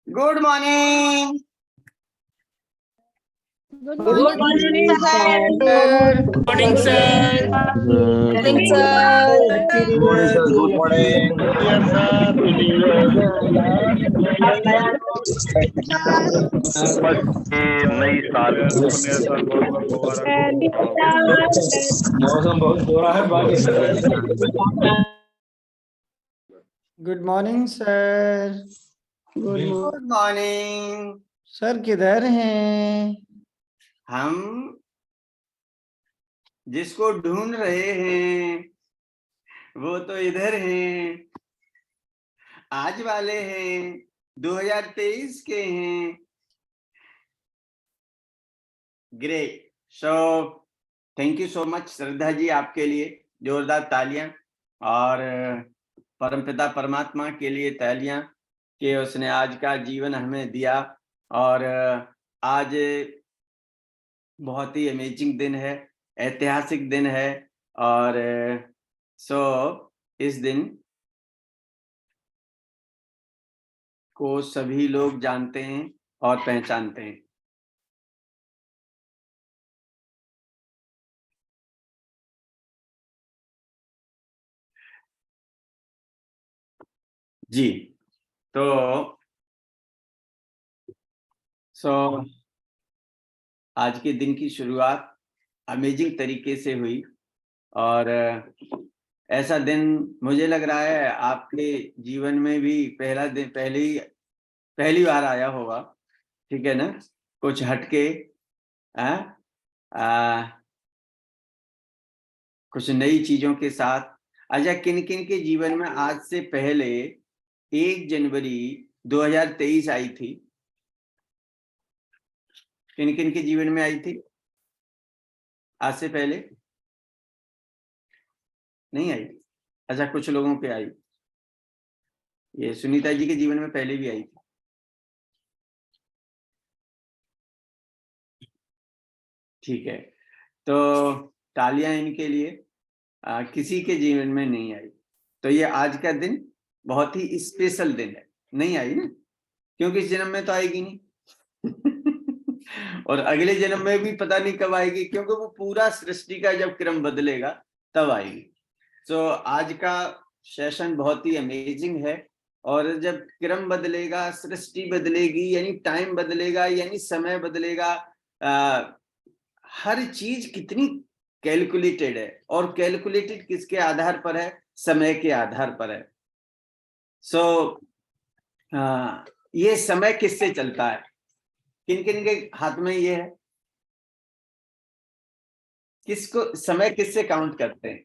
Good morning. Good Good morning, morning, sir. sir. Good morning, sir. Morning, sir. Good morning sir, good morning. Dear sir, नई साल पुण्य साल बहुत बहुत मुबारक हो। मौसम बहुत बुरा है, बारिश हो रही है। Good morning sir. Good morning. Sir किधर हैं? हम जिसको ढूंढ रहे हैं वो तो इधर हैं, आज वाले हैं, 2023 के हैं। Great. So thank you so much Shraddha ji, आपके लिए जोरदार तालियां, और परमपिता परमात्मा के लिए तालियां कि उसने आज का जीवन हमें दिया। और आज बहुत ही अमेजिंग दिन है, ऐतिहासिक दिन है। और सो इस दिन को सभी लोग जानते हैं और पहचानते हैं। जी, तो आज के दिन की शुरुआत अमेजिंग तरीके से हुई। और ऐसा दिन मुझे लग रहा है आपके जीवन में भी पहला दिन पहली बार आया होगा, ठीक है ना? कुछ हटके, कुछ नई चीजों के साथ। अच्छा, किन किन के जीवन में आज से पहले 1 जनवरी 2023 आई थी? किन किन के जीवन में आई थी आज से पहले? नहीं आई? अच्छा, कुछ लोगों पे आई। ये सुनीता जी के जीवन में पहले भी आई थी। ठीक है, तो तालियां इनके लिए। किसी के जीवन में नहीं आई, तो ये आज का दिन बहुत ही स्पेशल दिन है। नहीं आई ना, क्योंकि इस जन्म में तो आएगी नहीं और अगले जन्म में भी पता नहीं कब आएगी, क्योंकि वो पूरा सृष्टि का जब क्रम बदलेगा तब आएगी। तो आज का सेशन बहुत ही अमेजिंग है। और जब क्रम बदलेगा, सृष्टि बदलेगी, यानी टाइम बदलेगा, यानी समय बदलेगा। हर चीज कितनी कैलकुलेटेड है, और कैलकुलेटेड किसके आधार पर है? समय के आधार पर है। सो ये समय किससे चलता है? किन किन के हाथ में ये है? किसको समय किससे काउंट करते हैं?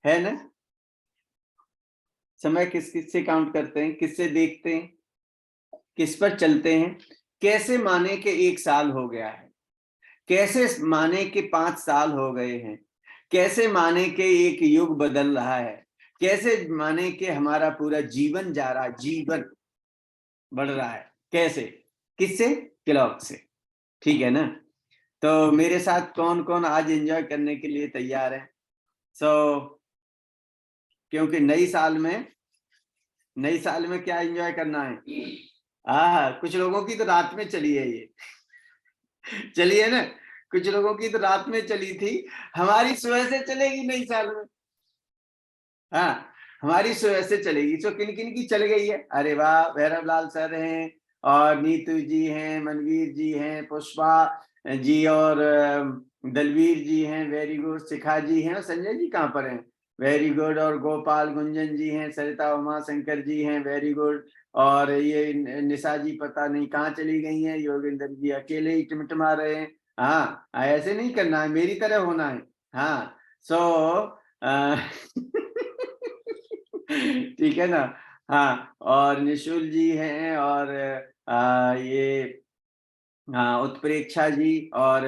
है ना? समय किससे काउंट करते हैं? किससे देखते हैं? किस पर चलते हैं? कैसे माने के 1 साल हो गया है? कैसे माने के 5 साल हो गए हैं? कैसे माने के एक युग बदल रहा है? कैसे माने के हमारा पूरा जीवन जा रहा है, जीवन बढ़ रहा है? कैसे? किससे? क्लॉक से। ठीक है ना? तो मेरे साथ कौन कौन आज एंजॉय करने के लिए तैयार है? क्योंकि नई साल में क्या एंजॉय करना है? कुछ लोगों की तो रात में चली है ये चली है ना? कुछ लोगों की तो रात में चली थी, हमारी सुबह से चलेगी नई साल में। हमारी सुबह से चलेगी। तो किन किन की चल गई है? अरे वाह, भैरव लाल सर हैं, और नीतू जी हैं, मनवीर जी हैं, पुष्पा जी और दलवीर जी हैं, वेरी गुड। शिखा जी हैं, और संजय जी कहाँ पर हैं? Very good. और गोपाल गुंजन जी हैं, सरिता उमा शंकर जी हैं, वेरी गुड। और ये निशा जी पता नहीं कहाँ चली गई हैं, योगेंद्र जी अकेले ही टिमटिमा रहे हैं। ऐसे नहीं करना है, मेरी तरह होना है। ठीक है ना? और निशुल जी हैं, और ये उत्प्रेक्षा जी और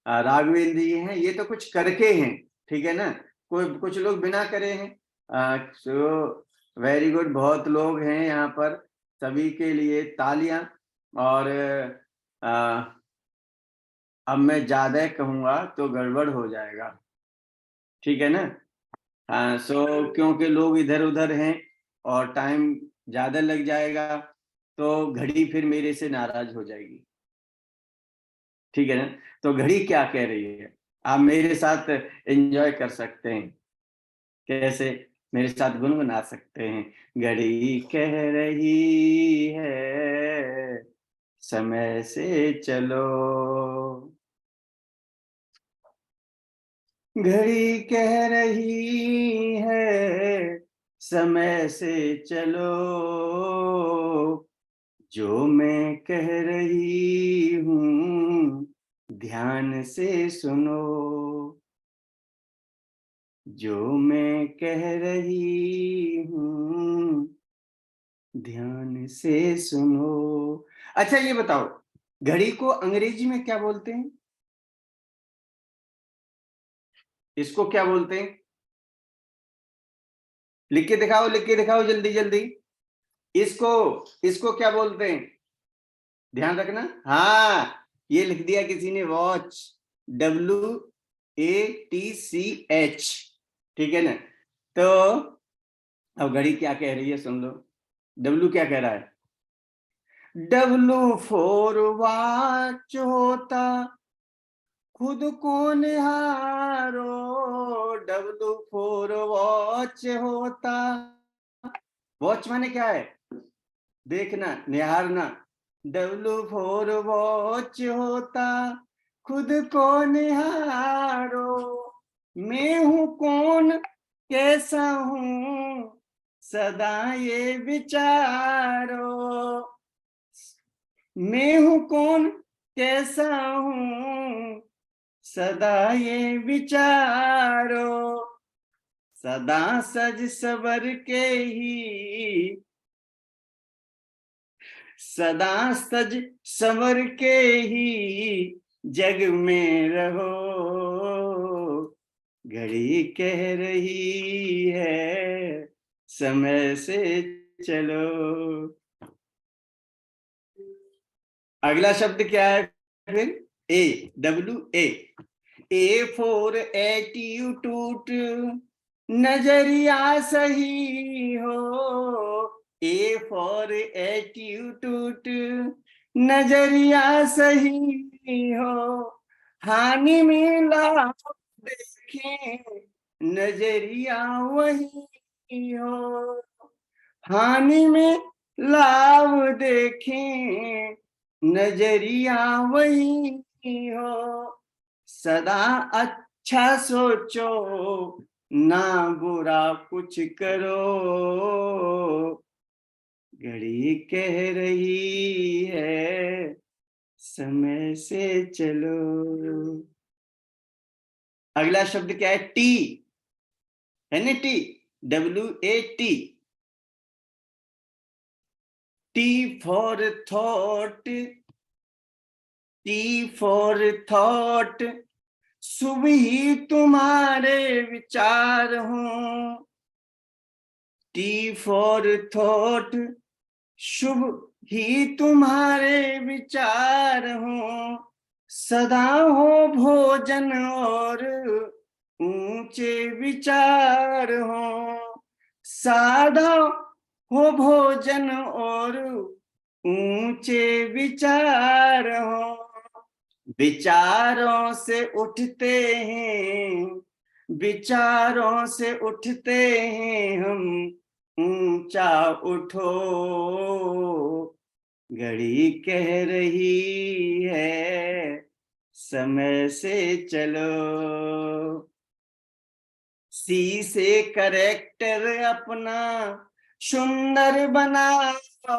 राघवेंद्र जी हैं। ये तो कुछ करके हैं, ठीक है ना? कुछ लोग बिना करे हैं। सो वेरी गुड, बहुत लोग हैं यहाँ पर, सभी के लिए तालियां। और अब मैं ज्यादा कहूंगा तो गड़बड़ हो जाएगा, ठीक है ना? क्योंकि लोग इधर उधर हैं और टाइम ज्यादा लग जाएगा। तो घड़ी फिर मेरे से नाराज हो जाएगी, ठीक है ना। तो घड़ी क्या कह रही है, आप मेरे साथ एंजॉय कर सकते हैं, कैसे, मेरे साथ गुनगुना सकते हैं। घड़ी कह रही है समय से चलो, घड़ी कह रही है समय से चलो, जो मैं कह रही हूँ ध्यान से सुनो, जो मैं कह रही हूँ ध्यान से सुनो। अच्छा ये बताओ, घड़ी को अंग्रेजी में क्या बोलते हैं, इसको क्या बोलते हैं, लिख के दिखाओ, लिख के दिखाओ जल्दी जल्दी। इसको इसको क्या बोलते हैं, ध्यान रखना। हाँ, ये लिख दिया किसी ने, वॉच, WATCH, ठीक है ना। तो अब घड़ी क्या कह रही है सुन लो। W क्या कह रहा है, W फॉर वॉच होता खुद को निहारो, W फॉर वॉच होता, वॉच माने क्या है, देखना, निहारना। W फॉर वॉच होता खुद को निहारो, मैं हूं कौन कैसा हूं सदा ये विचारो, मैं हूं कौन कैसा हूं सदा ये विचारो, सदा सज सवर के ही, सदा सज संवर के ही जग में रहो, घड़ी कह रही है समय से चलो। अगला शब्द क्या है फिर, A फॉर एटीट्यूड, नजरिया सही हो, A फॉर एटीट्यूड, नजरिया सही हो, हानि में लाभ देखें नजरिया वही हो, हानि में लाभ देखें नजरिया वही हो, सदा अच्छा सोचो ना बुरा कुछ करो, घड़ी कह रही है समय से चलो। अगला शब्द क्या है, टी, है ना, WAT, T for thought, T for thought, शुभ ही तुम्हारे विचार हों, T for thought, शुभ ही तुम्हारे विचार हों, सदा हो भोजन और ऊंचे विचार हों, सादा हो भोजन और ऊंचे विचार हों, विचारों से उठते हैं, विचारों से उठते हैं हम, ऊंचा उठो, घड़ी कह रही है समय से चलो। C से करेक्टर अपना सुंदर बनाओ,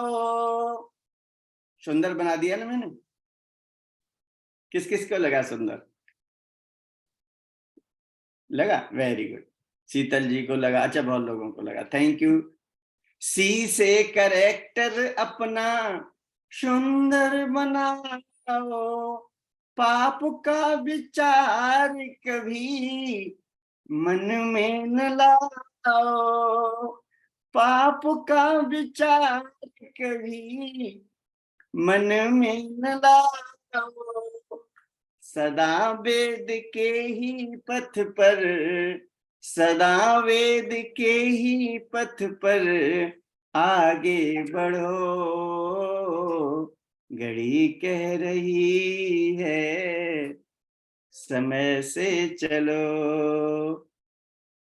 सुंदर बना दिया ना मैंने, किस किस को लगा सुंदर, लगा, वेरी गुड, शीतल जी को लगा, अच्छा बहुत लोगों को लगा, थैंक यू। C से करेक्टर अपना सुंदर बनाओ, पाप का विचार कभी मन में न लाओ, पाप का विचार कभी मन में न लाओ, सदा वेद के ही पथ पर, सदा वेद के ही पथ पर आगे बढ़ो, घड़ी कह रही है समय से चलो,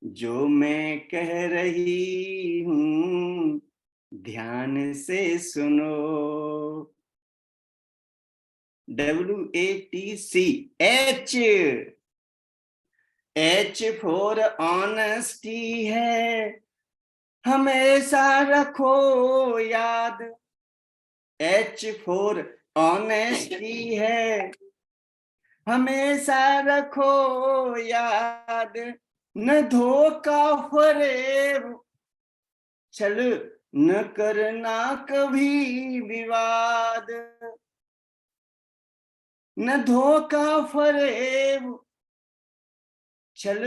जो मैं कह रही हूँ ध्यान से सुनो। WATC, H फॉर ऑनेस्टी है, हमेशा रखो याद। H फॉर ऑनेस्टी है, हमेशा रखो याद। न धोखा फरेब, छल न करना कभी विवाद। न धोखा फरेब, छल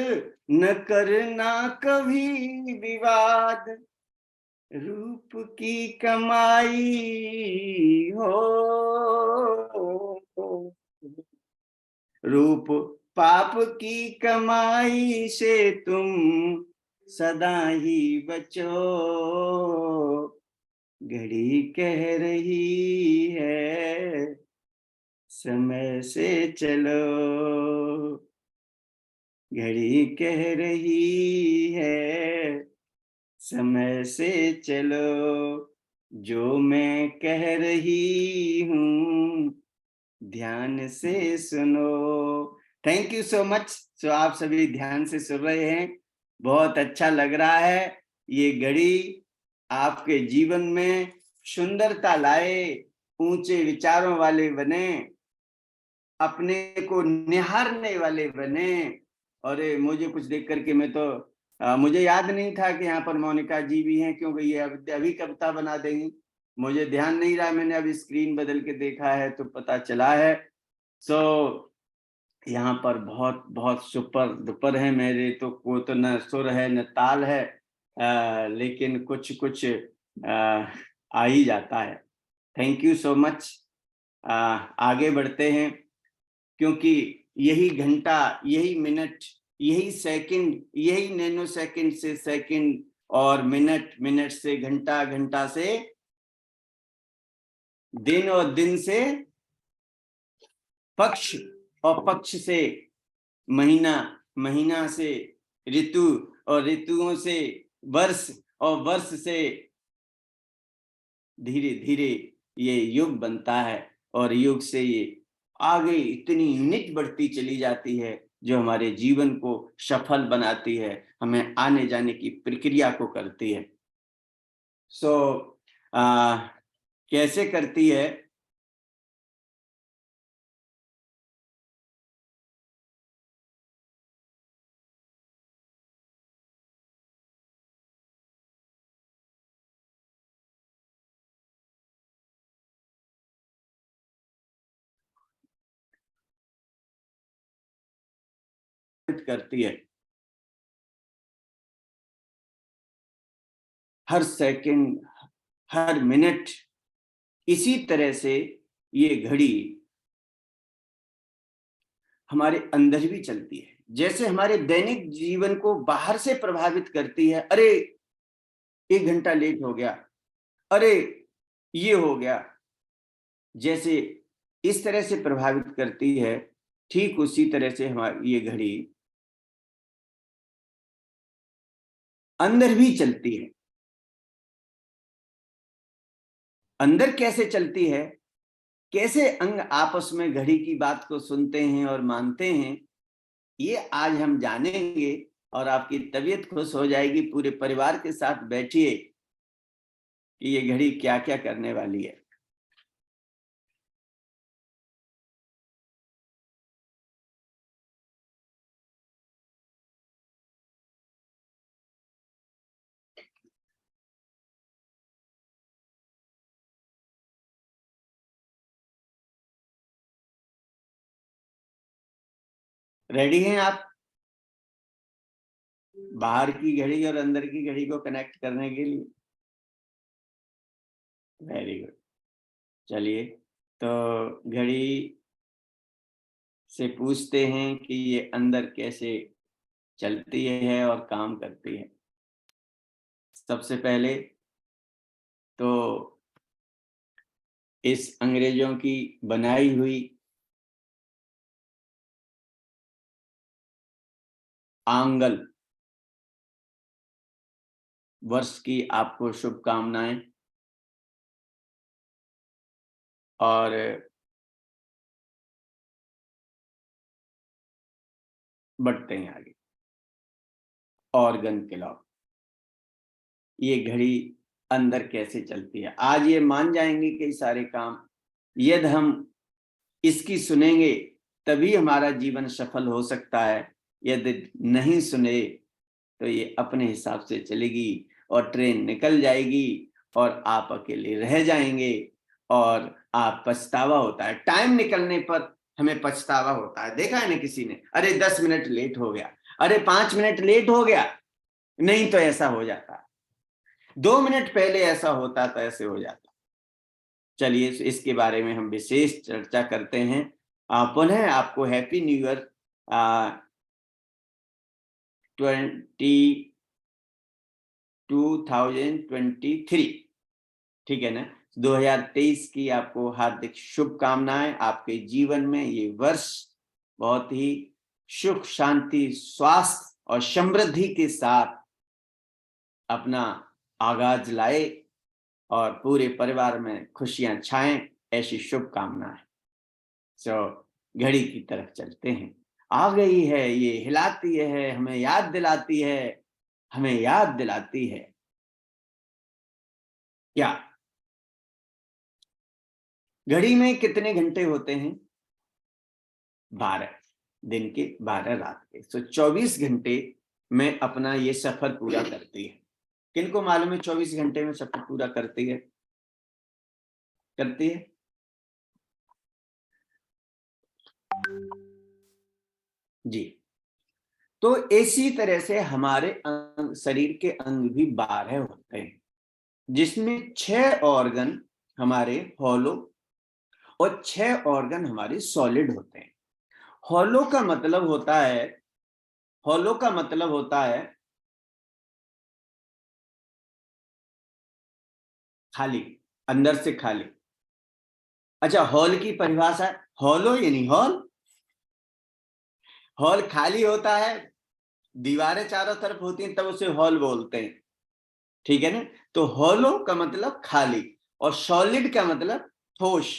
न करना कभी विवाद। रूप की कमाई हो, रूप पाप की कमाई से तुम सदा ही बचो, घड़ी कह रही है समय से चलो, घड़ी कह रही है समय से चलो, जो मैं कह रही हूँ ध्यान से सुनो। Thank you so much. So आप सभी ध्यान से सुन रहे हैं, बहुत अच्छा लग रहा है। ये घड़ी आपके जीवन में सुंदरता लाए, ऊंचे विचारों वाले बने, अपने को निहारने वाले बने। और मुझे कुछ देख करके मैं तो मुझे याद नहीं था कि यहाँ पर मोनिका जी भी हैं, क्योंकि ये अभी कविता बना देंगी। मुझे ध्यान नहीं रहा, मैंने अभी स्क्रीन बदल के देखा है तो पता चला है। सो यहाँ पर बहुत बहुत सुपर दुपर है मेरे, तो को तो न सुर है न ताल है, लेकिन कुछ कुछ आ ही जाता है। Thank you so much. आगे बढ़ते हैं, क्योंकि यही घंटा, यही मिनट, यही सेकंड, यही नैनो सेकंड से सेकंड, और मिनट, मिनट से घंटा, घंटा से दिन, और दिन से पक्ष, और पक्ष से महीना, महीना से ऋतु, और ऋतुओं से वर्ष, और वर्ष से धीरे धीरे ये युग बनता है, और युग से ये आगे इतनी यूनिट बढ़ती चली जाती है जो हमारे जीवन को सफल बनाती है, हमें आने जाने की प्रक्रिया को करती है। सो कैसे करती है? करती है हर सेकंड, हर मिनट। इसी तरह से ये घड़ी हमारे अंदर भी चलती है, जैसे हमारे दैनिक जीवन को बाहर से प्रभावित करती है। अरे 1 घंटा लेट हो गया, अरे ये हो गया, जैसे इस तरह से प्रभावित करती है, ठीक उसी तरह से हमारी ये घड़ी अंदर भी चलती है। अंदर कैसे चलती है, कैसे अंग आपस में घड़ी की बात को सुनते हैं और मानते हैं, ये आज हम जानेंगे, और आपकी तबीयत खुश हो जाएगी। पूरे परिवार के साथ बैठिए कि ये घड़ी क्या क्या करने वाली है। रेडी हैं आप बाहर की घड़ी और अंदर की घड़ी को कनेक्ट करने के लिए? Very good. चलिए, तो घड़ी से पूछते हैं कि ये अंदर कैसे चलती है और काम करती है। सबसे पहले तो इस अंग्रेजों की बनाई हुई आंगल वर्ष की आपको शुभकामनाएं। और बढ़ते हैं आगे। ऑर्गन क्लॉक, ये घड़ी अंदर कैसे चलती है, आज ये मान जाएंगे कि सारे काम यदि हम इसकी सुनेंगे तभी हमारा जीवन सफल हो सकता है, यदि नहीं सुने तो ये अपने हिसाब से चलेगी और ट्रेन निकल जाएगी और आप अकेले रह जाएंगे और आप पछतावा होता है। टाइम निकलने पर हमें पछतावा होता है, देखा है ना किसी ने, अरे 10 मिनट लेट हो गया, अरे 5 मिनट लेट हो गया, नहीं तो ऐसा हो जाता, 2 मिनट पहले ऐसा होता तो ऐसे हो जाता। चलिए इसके बारे में हम विशेष चर्चा करते हैं। पुनः आपको हैप्पी न्यू ईयर 2023, ठीक है ना, 2023 की आपको हार्दिक शुभकामनाएं। आपके जीवन में ये वर्ष बहुत ही सुख शांति स्वास्थ्य और समृद्धि के साथ अपना आगाज लाए और पूरे परिवार में खुशियां छाएं, ऐसी शुभकामनाएं। घड़ी की तरफ चलते हैं। आ गई है, ये हिलाती है, हमें याद दिलाती है, हमें याद दिलाती है क्या घड़ी में कितने घंटे होते हैं? 12 दिन के, 12 रात के। 24 घंटे में अपना ये सफर पूरा करती है। किनको मालूम है 24 घंटे में सफर पूरा करती है? जी। तो इसी तरह से हमारे शरीर के अंग भी 12 होते हैं, जिसमें 6 ऑर्गन हमारे हॉलो और 6 ऑर्गन हमारे सॉलिड होते हैं। हॉलो का मतलब होता है खाली, अंदर से खाली। अच्छा, हॉल की परिभाषा, हॉलो यानी हॉल खाली होता है, दीवारें चारों तरफ होती हैं तब उसे हॉल बोलते हैं, ठीक है ना। तो हॉलो का मतलब खाली और सॉलिड का मतलब ठोस,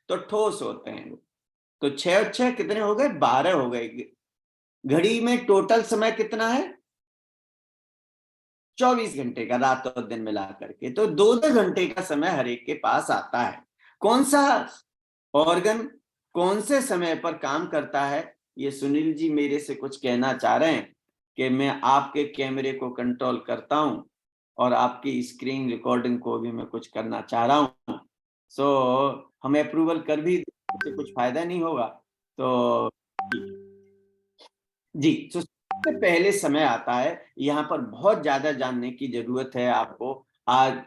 तो ठोस होते हैं। तो 6 और 6 कितने हो गए? 12 हो गए। घड़ी में टोटल समय कितना है? 24 घंटे का, रात और दिन मिला करके। तो 2-2 घंटे का समय हर एक के पास आता है। कौन सा ऑर्गन कौन से समय पर काम करता है, ये सुनील जी मेरे से कुछ कहना चाह रहे हैं कि मैं आपके कैमरे को कंट्रोल करता हूं और आपकी स्क्रीन रिकॉर्डिंग को भी मैं कुछ करना चाह रहा हूं। हमें अप्रूवल कर भी से कुछ फायदा नहीं होगा। तो जी, तो सबसे पहले समय आता है, यहाँ पर बहुत ज्यादा जानने की जरूरत है आपको आज।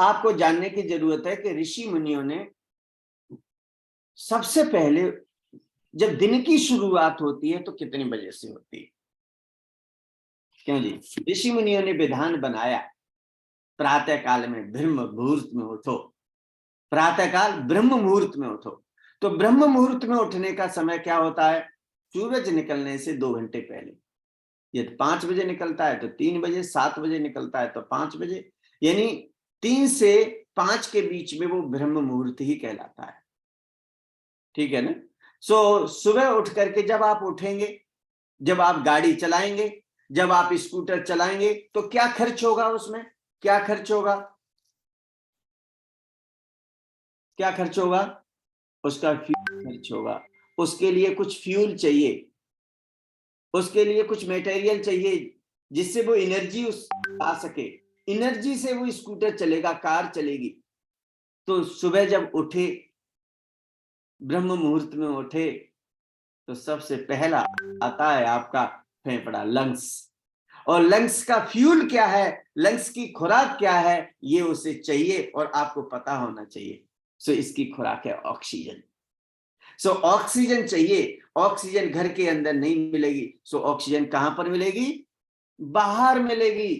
आपको जानने की जरूरत है कि ऋषि मुनियों ने सबसे पहले जब दिन की शुरुआत होती है तो कितने बजे से होती है? क्यों जी? ऋषि मुनियों ने विधान बनाया, प्रातः काल में ब्रह्म मुहूर्त में उठो, प्रातःकाल ब्रह्म मुहूर्त में उठो। तो ब्रह्म मुहूर्त में उठने का समय क्या होता है? सूरज निकलने से 2 घंटे पहले। यदि 5 बजे निकलता है तो 3 बजे, 7 बजे निकलता है तो 5 बजे, यानी 3 से 5 के बीच में वो ब्रह्म मुहूर्त ही कहलाता है, ठीक है ना। सुबह उठ करके जब आप उठेंगे, जब आप गाड़ी चलाएंगे, जब आप स्कूटर चलाएंगे, तो क्या खर्च होगा? उसमें क्या खर्च होगा? क्या खर्च होगा? उसका फ्यूल खर्च होगा। उसके लिए कुछ फ्यूल चाहिए, उसके लिए कुछ मटेरियल चाहिए जिससे वो एनर्जी आ सके, एनर्जी से वो स्कूटर चलेगा, कार चलेगी। तो सुबह जब उठे, ब्रह्म मुहूर्त में उठे, तो सबसे पहला आता है आपका फेफड़ा, लंग्स। और लंग्स का फ्यूल क्या है, लंग्स की खुराक क्या है, ये उसे चाहिए और आपको पता होना चाहिए। इसकी खुराक है ऑक्सीजन। सो ऑक्सीजन चाहिए, ऑक्सीजन घर के अंदर नहीं मिलेगी, सो ऑक्सीजन कहां पर मिलेगी? बाहर मिलेगी।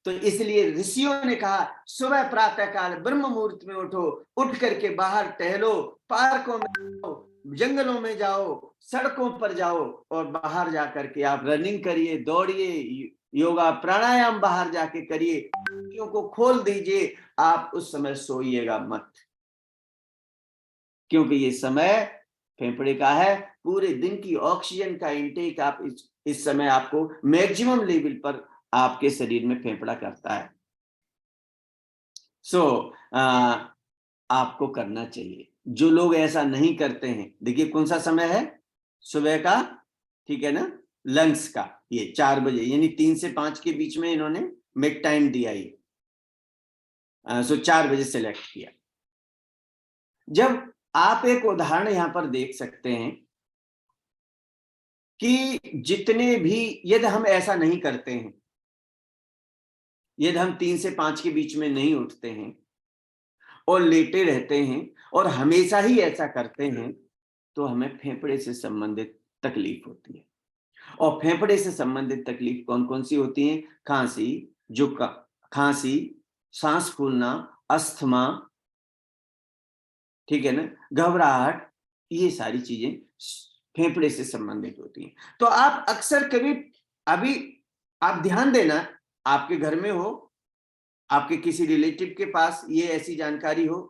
तो इसलिए ऋषियों ने कहा सुबह प्रातः काल ब्रह्म मुहूर्त में उठो, उठ करके बाहर टहलो, पार्कों में जाओ, जंगलों में जाओ, सड़कों पर जाओ और बाहर जाकर के आप रनिंग करिए, दौड़िए, योगा प्राणायाम बाहर जाके करिए, आंखों को खोल दीजिए, आप उस समय सोइएगा मत, क्योंकि ये समय फेफड़े का है। पूरे दिन की ऑक्सीजन का इंटेक आप इस समय आपको मैक्सिमम लेवल पर आपके शरीर में फेफड़ा करता है। सो आपको करना चाहिए। जो लोग ऐसा नहीं करते हैं, देखिए कौन सा समय है सुबह का, ठीक है ना, लंच का, ये 4 बजे, यानी 3 से 5 के बीच में इन्होंने मेक टाइम दिया, ये सो 4 बजे सेलेक्ट किया। जब आप एक उदाहरण यहां पर देख सकते हैं कि जितने भी, यदि हम ऐसा नहीं करते हैं, यदि हम 3 से 5 के बीच में नहीं उठते हैं और लेटे रहते हैं और हमेशा ही ऐसा करते हैं, तो हमें फेफड़े से संबंधित तकलीफ होती है। और फेफड़े से संबंधित तकलीफ कौन कौन सी होती हैं? खांसी, खांसी, सांस फूलना, अस्थमा, ठीक है ना, घबराहट, ये सारी चीजें फेफड़े से संबंधित होती हैं। तो आप अक्सर कभी, अभी आप ध्यान देना, आपके घर में हो, आपके किसी रिलेटिव के पास ये ऐसी जानकारी हो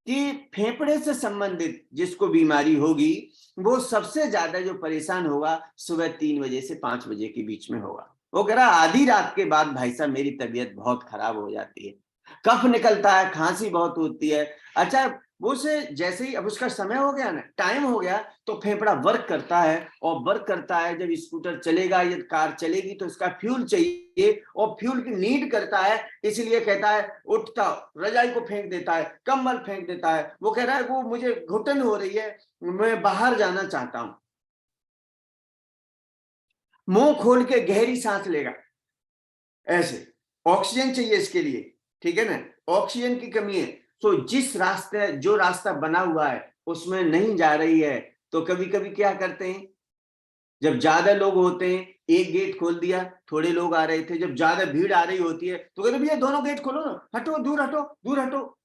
कि फेफड़े से संबंधित जिसको बीमारी होगी, वो सबसे ज्यादा जो परेशान होगा सुबह 3 बजे से 5 बजे के बीच में होगा। वो कह रहा आधी रात के बाद भाई साहब मेरी तबीयत बहुत खराब हो जाती है, कफ निकलता है, खांसी बहुत होती है। अच्छा, वो से जैसे ही अब उसका समय हो गया ना, टाइम हो गया, तो फेफड़ा वर्क करता है, और वर्क करता है, जब स्कूटर चलेगा या कार चलेगी तो इसका फ्यूल चाहिए, और फ्यूल की नीड करता है, इसलिए कहता है उठता, रजाई को फेंक देता है, कंबल फेंक देता है, वो कह रहा है वो मुझे घुटन हो रही है, मैं बाहर जाना चाहता हूं, मुंह खोल के गहरी सांस लेगा, ऐसे ऑक्सीजन चाहिए इसके लिए, ठीक है ना, ऑक्सीजन की कमी है। तो जिस रास्ते, जो रास्ता बना हुआ है उसमें नहीं जा रही है, तो कभी कभी क्या करते हैं, जब ज्यादा लोग होते हैं, एक गेट खोल दिया, थोड़े लोग आ रहे थे, जब ज्यादा भीड़ आ रही होती है तो कहते भैया दोनों गेट खोलो ना, हटो, दूर हटो, दूर हटो,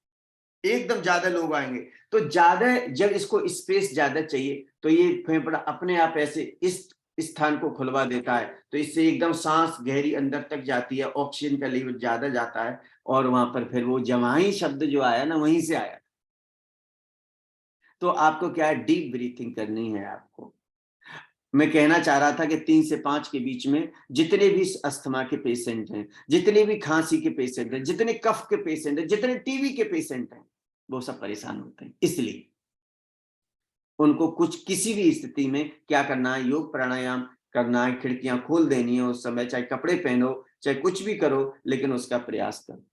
एकदम ज्यादा लोग आएंगे। तो ज्यादा, जब इसको स्पेस ज्यादा चाहिए, तो ये फेफड़ा अपने आप ऐसे इस स्थान को खुलवा देता है, तो इससे एकदम सांस गहरी अंदर तक जाती है, ऑक्सीजन का लेवल ज्यादा जाता है, और वहां पर फिर वो जवाही शब्द जो आया ना, वहीं से आया। तो आपको क्या है, डीप ब्रीथिंग करनी है आपको। मैं कहना चाह रहा था कि 3 से 5 के बीच में जितने भी अस्थमा के पेशेंट हैं, जितने भी खांसी के पेशेंट हैं, जितने कफ के पेशेंट हैं, जितने टीबी के पेशेंट हैं, वो सब परेशान होते हैं। इसलिए उनको कुछ किसी भी स्थिति में क्या करना है, योग प्राणायाम करना है, खिड़कियां खोल देनी है उस समय, चाहे कपड़े पहनो, चाहे कुछ भी करो, लेकिन उसका प्रयास करो।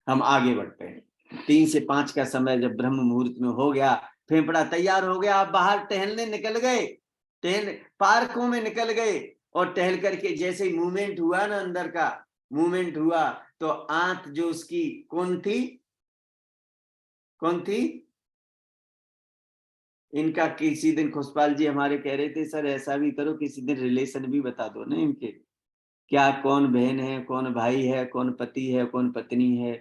हम आगे बढ़ते हैं। 3 से 5 का समय जब ब्रह्म मुहूर्त में हो गया, फेफड़ा तैयार हो गया, आप बाहर टहलने निकल गए, पार्कों में निकल गए, और टहल करके जैसे ही मूवमेंट हुआ ना, अंदर का मूवमेंट हुआ, तो आंत जो उसकी कौन थी, कौन थी, इनका किसी दिन खुशपाल जी हमारे कह रहे थे सर ऐसा भी करो, किसी दिन रिलेशन भी बता दो ना इनके, क्या कौन बहन है, कौन भाई है, कौन पति है, कौन पत्नी है,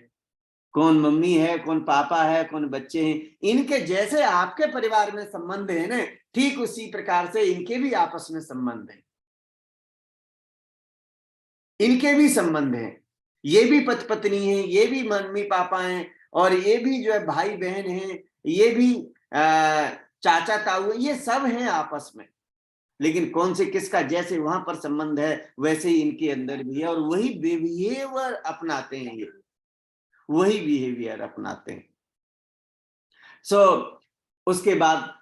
कौन मम्मी है, कौन पापा है, कौन बच्चे हैं। इनके जैसे आपके परिवार में संबंध है ना, ठीक उसी प्रकार से इनके भी आपस में संबंध है, इनके भी संबंध हैं, ये भी पति पत्नी है, ये भी मम्मी पापा हैं, और ये भी जो है भाई बहन हैं, ये भी चाचा ताऊ, ये सब हैं आपस में। लेकिन कौन से किसका जैसे वहां पर संबंध है, वैसे ही इनके अंदर भी है, और वही बिहेवियर अपनाते हैं, ये वही बिहेवियर अपनाते हैं। सो उसके बाद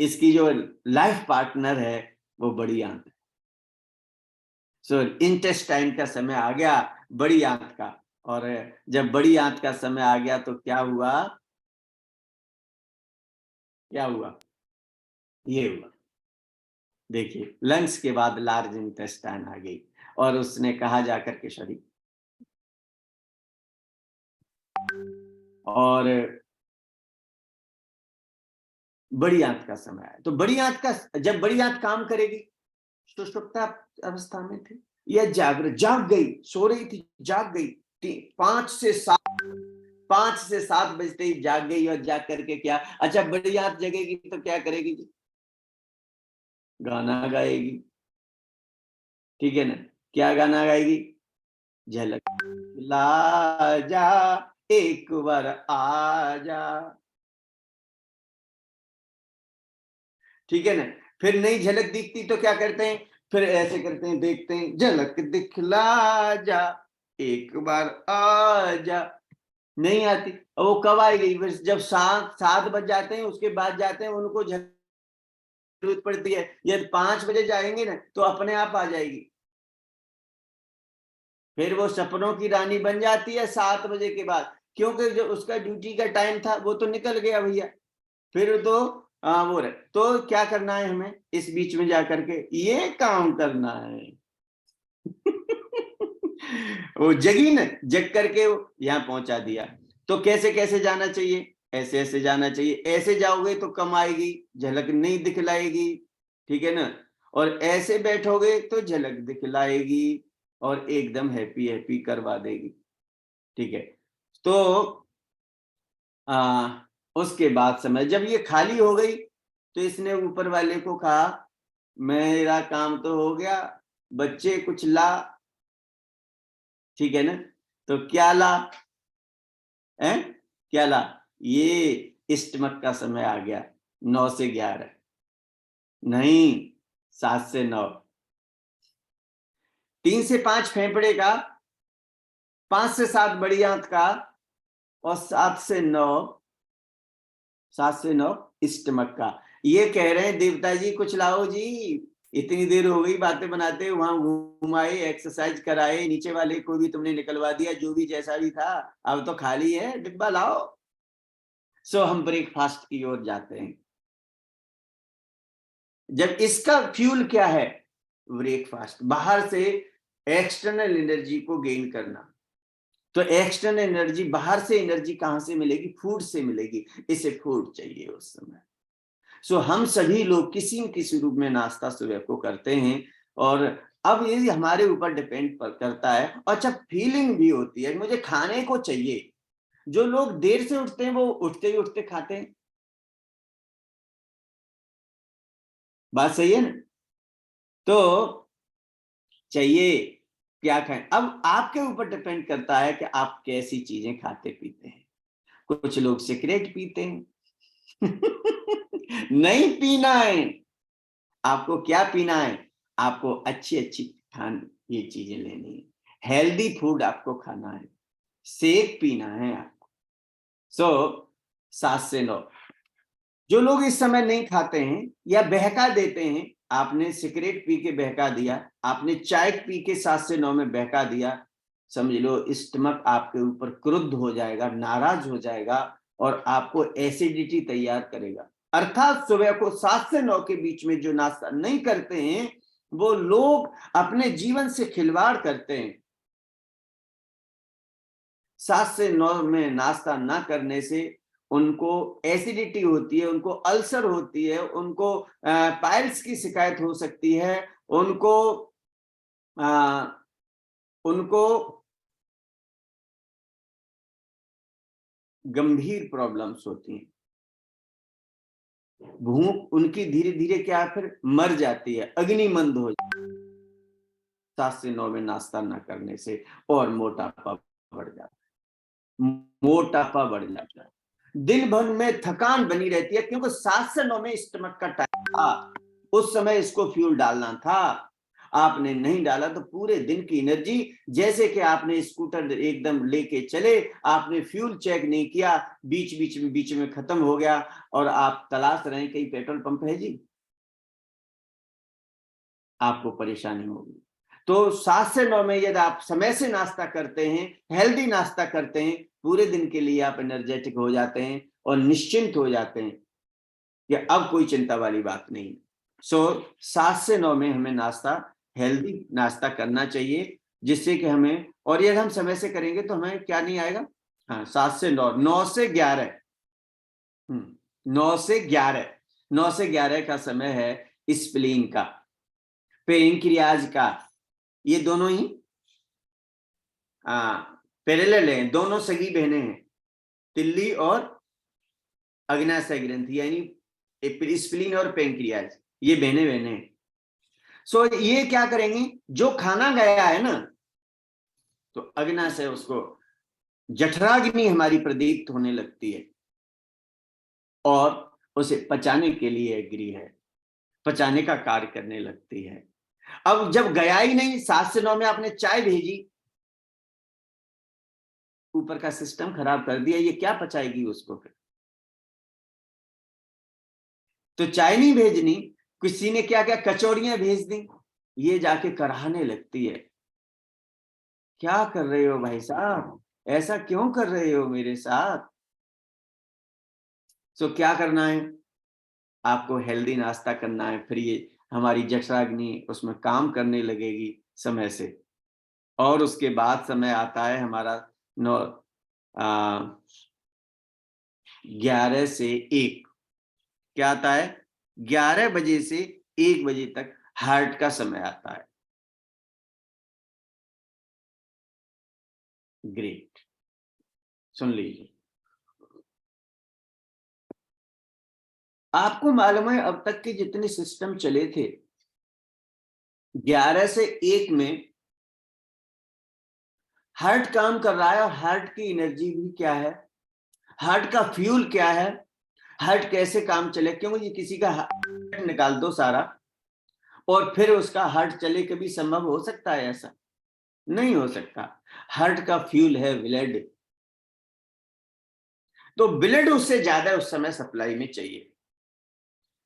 इसकी जो लाइफ पार्टनर है वो बड़ी आंत है। सो इंटेस्टाइन का समय आ गया, बड़ी आंत का, और जब बड़ी आंत का समय आ गया तो क्या हुआ, क्या हुआ, ये हुआ, देखिए लंग्स के बाद लार्ज इंटेस्टाइन आ गई, और उसने कहा जाकर के शरीर, और बड़ी आंत का समय है। तो बड़ी आंत का, जब बड़ी आंत काम करेगी, सुषुप्त अवस्था में थी या जागृत, जाग गई, सो रही थी, जाग गई, 5 से 7 बजते ही जाग गई, और जाग करके क्या, अच्छा बड़ी आंत जगेगी तो क्या करेगी जी? गाना गाएगी, ठीक है ना? क्या गाना गाएगी? झलक ला जा एक बार आ जा, ठीक है ना? फिर नई झलक दिखती तो क्या करते हैं? फिर ऐसे करते हैं, देखते हैं, झलक दिखला जा एक बार आ जा। नहीं आती, और वो कब आएगी? जब 7 बज जाते हैं, उसके बाद जाते हैं, उनको जरूरत पड़ती है। यदि 5 बजे जाएंगे ना तो अपने आप आ जाएगी। फिर वो सपनों की रानी बन जाती है 7 बजे के बाद, क्योंकि जो उसका ड्यूटी का टाइम था वो तो निकल गया भैया। फिर तो वो रहे, तो क्या करना है हमें? इस बीच में जाकर के ये काम करना है। वो जगी न, जग करके यहाँ पहुंचा दिया। तो कैसे कैसे जाना चाहिए? ऐसे ऐसे जाना चाहिए। ऐसे जाओगे तो कम आएगी, झलक नहीं दिखलाएगी, ठीक है ना? और ऐसे बैठोगे तो झलक दिखलाएगी और एकदम हैप्पी हैप्पी करवा देगी, ठीक है? तो उसके बाद समय जब ये खाली हो गई तो इसने ऊपर वाले को कहा, मेरा काम तो हो गया, बच्चे कुछ ला, ठीक है ना? तो क्या ला? क्या ला? ये स्टमक का समय आ गया, 9 से 11 नहीं, 7 से 9, 3 से 5 फेफड़े का, 5 से 7 बड़ी आंत का, और 7 से 9 स्टमक का। ये कह रहे हैं देवता जी कुछ लाओ जी, इतनी देर हो गई बातें बनाते, वहां घुमाए, एक्सरसाइज कराए, नीचे वाले को भी तुमने निकलवा दिया, जो भी जैसा भी था, अब तो खाली है, डिब्बा लाओ। सो हम ब्रेकफास्ट की ओर जाते हैं। जब इसका फ्यूल क्या है? ब्रेकफास्ट, बाहर से एक्सटर्नल एनर्जी को गेन करना। तो एक्सटर्नल एनर्जी, बाहर से एनर्जी कहां से मिलेगी? फूड से मिलेगी। इसे फूड चाहिए उस समय। सो हम सभी लोग किसी न किसी रूप में नाश्ता सुबह को करते हैं, और अब ये हमारे ऊपर डिपेंड करता है। अच्छा, फीलिंग भी होती है, मुझे खाने को चाहिए। जो लोग देर से उठते हैं वो उठते ही उठते खाते हैं, बात सही है ना? तो चाहिए क्या खाएं, अब आपके ऊपर डिपेंड करता है कि आप कैसी चीजें खाते पीते हैं। कुछ लोग सिगरेट पीते हैं। नहीं पीना है। आपको क्या पीना है? आपको अच्छी अच्छी ये चीजें लेनी है, हेल्दी फूड आपको खाना है, शेक पीना है आपको। सो 7 से 9, जो लोग इस समय नहीं खाते हैं या बहका देते हैं, आपने सिगरेट पी के बहका दिया, आपने चाय पी के 7 से 9 में बहका दिया, समझ लो स्टमक आपके ऊपर क्रुद्ध हो जाएगा, नाराज हो जाएगा, और आपको एसिडिटी तैयार करेगा। अर्थात सुबह को 7 से 9 के बीच में जो नाश्ता नहीं करते हैं, वो लोग अपने जीवन से खिलवाड़ करते हैं। 7 से 9 में नाश्ता ना करने से उनको एसिडिटी होती है, उनको अल्सर होती है, उनको पाइल्स की शिकायत हो सकती है, उनको उनको गंभीर प्रॉब्लम्स होती हैं। भूख उनकी धीरे धीरे क्या फिर मर जाती है, अग्निमंद हो जाती है 7 से 9 में नाश्ता ना करने से, और मोटापा बढ़ जाता है, मोटापा बढ़ जाता है, दिन भर में थकान बनी रहती है, क्योंकि 7 से 9 में स्टमक का टाइम था, उस समय इसको फ्यूल डालना था, आपने नहीं डाला तो पूरे दिन की एनर्जी, जैसे कि आपने स्कूटर एकदम लेके चले, आपने फ्यूल चेक नहीं किया, बीच में खत्म हो गया, और आप तलाश रहे हैं कहीं पेट्रोल पंप है जी, आपको परेशानी होगी। तो 7 से 9 में यदि आप समय से नाश्ता करते हैं, हेल्दी नाश्ता करते हैं, पूरे दिन के लिए आप एनर्जेटिक हो जाते हैं और निश्चिंत हो जाते हैं कि अब कोई चिंता वाली बात नहीं। सो 7 से 9 में हमें नाश्ता, हेल्दी नाश्ता करना चाहिए, जिससे कि हमें, और यदि हम समय से करेंगे तो हमें क्या नहीं आएगा? हाँ, 7 से 9, 9 से 11, 9 से 11 9 से 11 का समय है स्प्लीन का, पेनक्रियाज का। ये दोनों ही पैरेलल हैं, दोनों सगी बहनें हैं, तिल्ली और अग्नाशय ग्रंथि, यानी स्प्लीन और पेनक्रियाज, ये बहने बहने हैं। सो ये क्या करेंगे, जो खाना गया है ना, तो अग्नाशय उसको, जठराग्नि हमारी प्रदीप्त होने लगती है और उसे पचाने के लिए एग्री है, पचाने का कार्य करने लगती है। अब जब गया ही नहीं, 7 से 9 में आपने चाय भेजी, ऊपर का सिस्टम खराब कर दिया, ये क्या पचाएगी उसको फिर। तो चाय नहीं भेजनी, किसी ने क्या क्या कचौड़ियां भेज दी, ये जाके कराहने लगती है। क्या कर रहे हो भाई साहब, ऐसा क्यों कर रहे हो मेरे साथ। तो क्या करना है, आपको हेल्दी नाश्ता करना है, फिर ये हमारी जठराग्नि उसमें काम करने लगेगी समय से। और उसके बाद समय आता है हमारा 11 से 1, क्या आता है, 11 बजे से 1 बजे तक हार्ट का समय आता है। ग्रेट, सुन लीजिए। आपको मालूम है अब तक के जितने सिस्टम चले थे, 11 से 1 में हार्ट काम कर रहा है, और हार्ट की एनर्जी भी क्या है, हार्ट का फ्यूल क्या है, हार्ट कैसे काम चले। क्योंकि ये किसी का हार्ट निकाल दो सारा और फिर उसका हार्ट चले, कभी संभव हो सकता है ऐसा? नहीं हो सकता। हार्ट का फ्यूल है ब्लड, तो ब्लड उससे ज्यादा उस समय सप्लाई में चाहिए,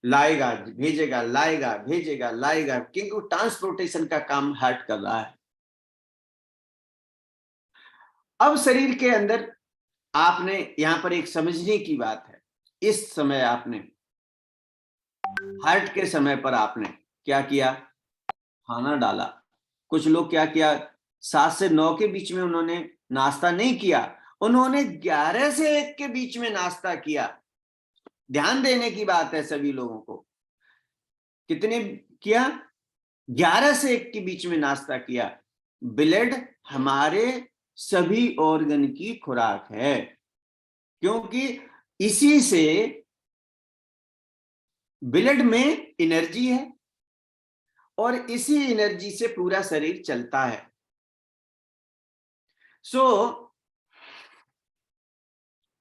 लाएगा भेजेगा, लाएगा भेजेगा, लाएगा, क्योंकि ट्रांसपोर्टेशन का काम हार्ट कर रहा है। अब शरीर के अंदर आपने यहां पर एक समझने की बात है, इस समय आपने हार्ट के समय पर आपने क्या किया, खाना डाला। कुछ लोग क्या किया, 7 से 9 के बीच में उन्होंने नाश्ता नहीं किया, उन्होंने 11 से 1 के बीच में नाश्ता किया। ध्यान देने की बात है सभी लोगों को, कितने किया, 11 से 1 के बीच में नाश्ता किया। ब्लड हमारे सभी ऑर्गन की खुराक है, क्योंकि इसी से ब्लड में एनर्जी है और इसी एनर्जी से पूरा शरीर चलता है। सो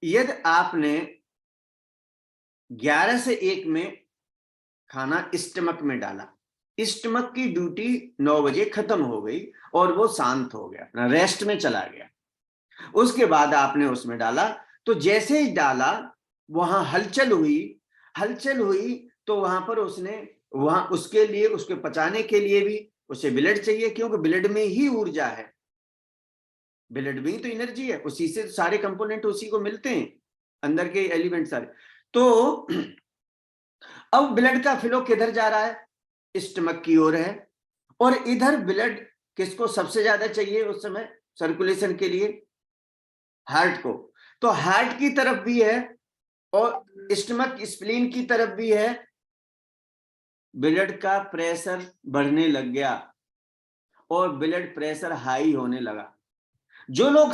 यदि आपने 11 से 1 में खाना स्टमक में डाला, स्टमक की ड्यूटी 9 बजे खत्म हो गई और वो शांत हो गया, अपना रेस्ट में चला गया। उसके बाद आपने उसमें डाला, तो जैसे ही डाला वहां हलचल हुई, तो वहां पर उसने, वहां उसके लिए, उसके पचाने के लिए भी उसे ब्लड चाहिए, क्योंकि ब्लड में ही ऊर्जा है, ब्लड में ही तो एनर्जी है, उसी से सारे कंपोनेंट उसी को मिलते हैं, अंदर के एलिमेंट सारे। तो अब ब्लड का फ्लो किधर जा रहा है, स्टमक की ओर है, और इधर ब्लड किसको सबसे ज्यादा चाहिए उस समय सर्कुलेशन के लिए, हार्ट को। तो हार्ट की तरफ भी है और स्टमक स्प्लीन की तरफ भी है, ब्लड का प्रेशर बढ़ने लग गया और ब्लड प्रेशर हाई होने लगा। जो लोग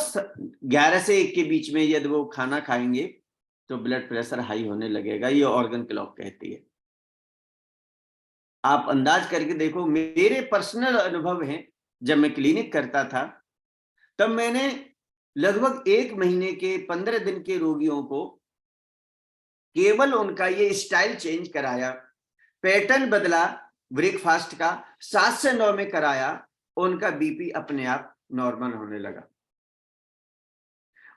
11 से 1 के बीच में यदि वो खाना खाएंगे तो ब्लड प्रेशर हाई होने लगेगा, ये ऑर्गन क्लॉक कहती है। आप अंदाज करके देखो, मेरे पर्सनल अनुभव हैं, जब मैं क्लिनिक करता था तब मैंने लगभग 1 महीने के 15 दिन के रोगियों को केवल उनका ये स्टाइल चेंज कराया, पैटर्न बदला ब्रेकफास्ट का, 7 से 9 में कराया, उनका बीपी अपने आप नॉर्मल होने लगा।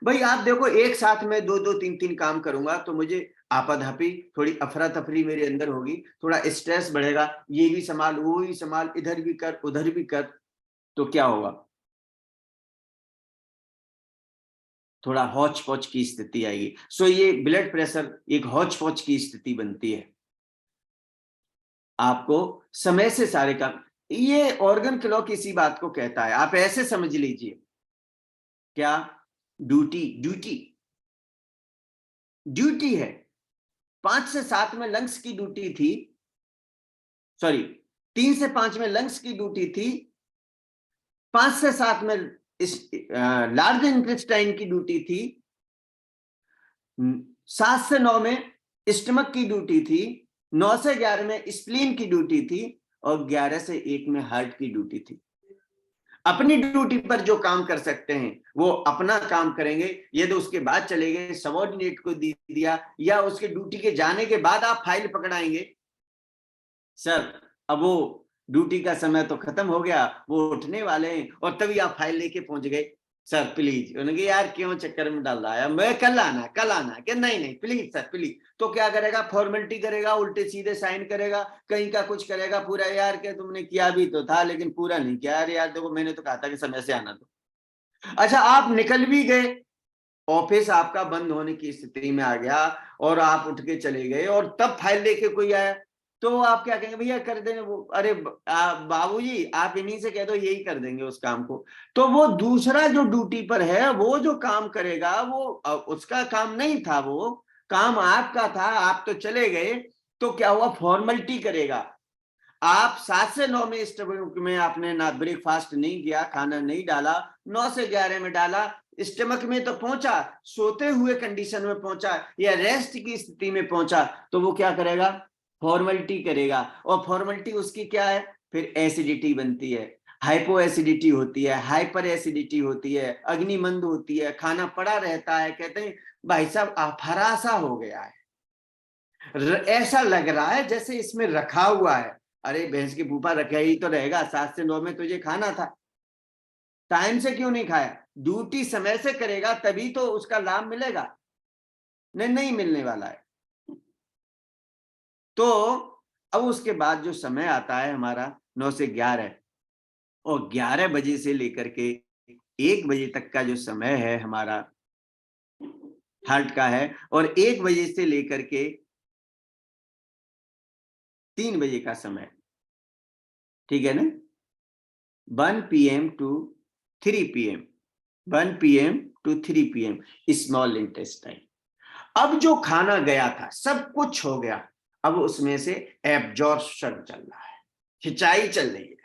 भाई आप देखो, एक साथ में 2-2 3-3 काम करूंगा तो मुझे आपाधापी, थोड़ी अफरा तफरी मेरे अंदर होगी, थोड़ा स्ट्रेस बढ़ेगा, ये भी संभाल, वो भी संभाल, इधर भी कर उधर भी कर, तो क्या होगा, थोड़ा हौच पौच की स्थिति आएगी। सो ये ब्लड प्रेशर एक हौच पौच की स्थिति बनती है। आपको समय से सारे काम, ये ऑर्गन क्लॉक इसी बात को कहता है, आप ऐसे समझ लीजिए, क्या ड्यूटी ड्यूटी ड्यूटी है, 5 से 7 में लंग्स की ड्यूटी थी, सॉरी 3 से 5 में लंग्स की ड्यूटी थी, 5 से 7 में इस लार्ज इंटेस्टाइन की ड्यूटी थी, 7 से 9 में स्टमक की ड्यूटी थी, 9 से 11 में स्प्लीन की ड्यूटी थी और 11 से 1 में हार्ट की ड्यूटी थी। अपनी ड्यूटी पर जो काम कर सकते हैं वो अपना काम करेंगे। यदि उसके बाद चले गए, सबऑर्डिनेट को दे दिया या उसके ड्यूटी के जाने के बाद आप फाइल पकड़ाएंगे, सर अब वो ड्यूटी का समय तो खत्म हो गया, वो उठने वाले हैं और तभी आप फाइल लेके पहुंच गए, सर प्लीज। उन्होंने यार क्यों चक्कर में डाल रहा है, मैं कल आना कि नहीं प्लीज सर प्लीज। तो क्या करेगा, फॉर्मेलिटी करेगा, उल्टे सीधे साइन करेगा, कहीं का कुछ करेगा पूरा, यार क्या तुमने किया भी तो था लेकिन पूरा नहीं किया, अरे यार देखो मैंने तो कहा था कि समय से आना। तो अच्छा आप निकल भी गए, ऑफिस आपका बंद होने की स्थिति में आ गया और आप उठ के चले गए और तब फाइल लेके कोई आया, तो आप क्या कहेंगे, भैया कर देंगे वो, अरे बाबूजी आप इन्हीं से कह दो यही कर देंगे उस काम को। तो वो दूसरा जो ड्यूटी पर है वो जो काम करेगा वो उसका काम नहीं था, वो काम आपका था, आप तो चले गए, तो क्या हुआ, फॉर्मेलिटी करेगा। आप 7 से 9 में स्टमक में आपने ना ब्रेकफास्ट नहीं किया, खाना नहीं डाला, 9 से 11 में डाला, स्टमक में तो पहुंचा, सोते हुए कंडीशन में पहुंचा या रेस्ट की स्थिति में पहुंचा, तो वो क्या करेगा, फॉर्मेलिटी करेगा। और फॉर्मेलिटी उसकी क्या है, फिर एसिडिटी बनती है, हाइपो एसिडिटी होती है, हाइपर एसिडिटी होती है, अग्निमंद होती है, खाना पड़ा रहता है, कहते हैं भाई साहब फरासा हो गया है, ऐसा लग रहा है जैसे इसमें रखा हुआ है। अरे भैंस की भूपा रखा ही तो रहेगा, 7 से 9 में तुझे खाना था, टाइम से क्यों नहीं खाया, ड्यूटी समय से करेगा तभी तो उसका लाभ मिलेगा, नहीं मिलने वाला है। तो अब उसके बाद जो समय आता है हमारा 9 से 11 और 11 बजे से लेकर के 1 बजे तक का जो समय है हमारा हार्ट का है, और 1 बजे से लेकर के 3 बजे का समय, ठीक है ना, 1 PM to 3 PM, 1 PM to 3 PM small intestine. अब जो खाना गया था सब कुछ हो गया, अब उसमें से एब्जॉर्प्शन चल रहा है, खिंचाई चल रही है,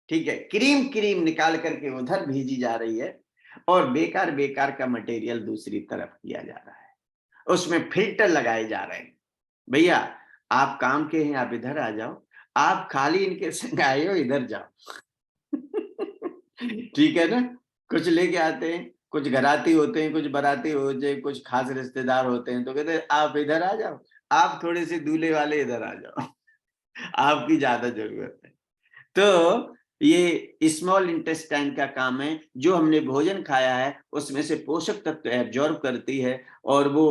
ठीक है, क्रीम निकाल करके उधर भेजी जा रही है और बेकार का मटेरियल दूसरी तरफ किया जा रहा है, उसमें फिल्टर लगाए जा रहे हैं। भैया आप काम के हैं, आप इधर आ जाओ, आप खाली इनके संग आए हो, इधर जाओ ठीक है ना, कुछ लेके आते हैं, कुछ घराती होते हैं, कुछ बाराती होते हैं, कुछ खास रिश्तेदार होते हैं, तो कहते हैं आप इधर आ जाओ, आप थोड़े से दूल्हे वाले इधर आ जाओ आपकी ज्यादा जरूरत है। तो ये स्मॉल इंटेस्टाइन का काम है, जो हमने भोजन खाया है उसमें से पोषक तत्व एब्जॉर्ब करती है और वो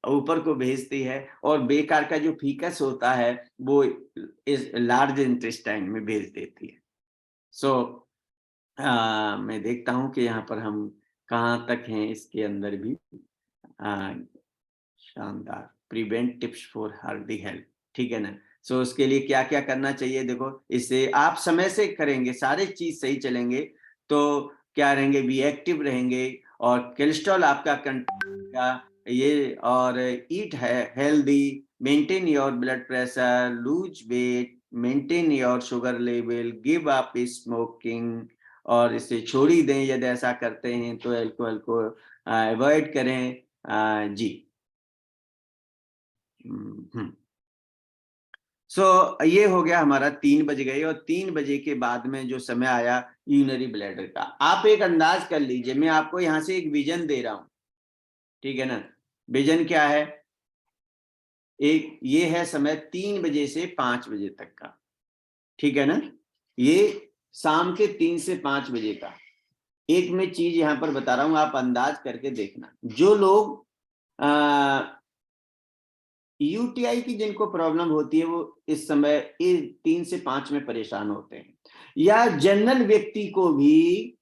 ऊपर को भेजती है, और बेकार का जो फीकस होता है वो इस लार्ज इंटेस्टाइन में भेज देती है। सो मैं देखता हूं कि यहाँ पर हम कहाँ तक हैं इसके अंदर भी। शानदार, prevent tips for healthy health, ठीक है ना। सो उसके लिए क्या क्या करना चाहिए, देखो इससे आप समय से करेंगे, सारे चीज सही चलेंगे तो क्या रहेंगे, भी एक्टिव रहेंगे और कोलेस्ट्रॉल आपका कंट्रोल का ये, और ईट है healthy, maintain your blood pressure, lose weight, maintain your sugar level, give up smoking, और इसे छोड़ ही दें यदि ऐसा करते हैं तो अल्कोहल को अवॉइड करें जी। सो ये हो गया हमारा 3 बज गए, और 3 बजे के बाद में जो समय आया यूरिनरी ब्लैडर का, आप एक अंदाज कर लीजिए, मैं आपको यहाँ से एक विजन दे रहा हूं, ठीक है ना। विजन क्या है, एक ये है समय 3 बजे से 5 बजे तक का, ठीक है ना, ये शाम के 3 से 5 बजे का। एक मैं चीज यहाँ पर बता रहा हूं, आप अंदाज करके देखना, जो लोग यूटीआई की जिनको प्रॉब्लम होती है वो इस समय 3 से 5 में परेशान होते हैं, या जनरल व्यक्ति को भी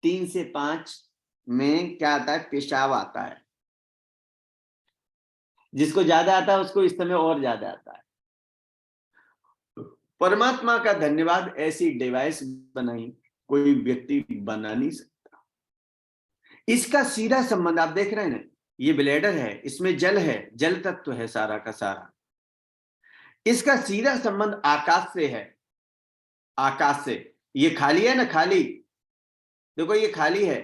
3 से 5 में क्या आता है, पेशाब आता है, जिसको ज्यादा आता है उसको इस समय और ज्यादा आता है। परमात्मा का धन्यवाद, ऐसी डिवाइस बनाई, कोई व्यक्ति बना नहीं सकता। इसका सीधा संबंध आप देख रहे हैं ना, ये ब्लैडर है, इसमें जल है, जल तत्व है सारा का सारा। इसका सीधा संबंध आकाश से है, आकाश से। ये खाली है ना, खाली, देखो ये खाली है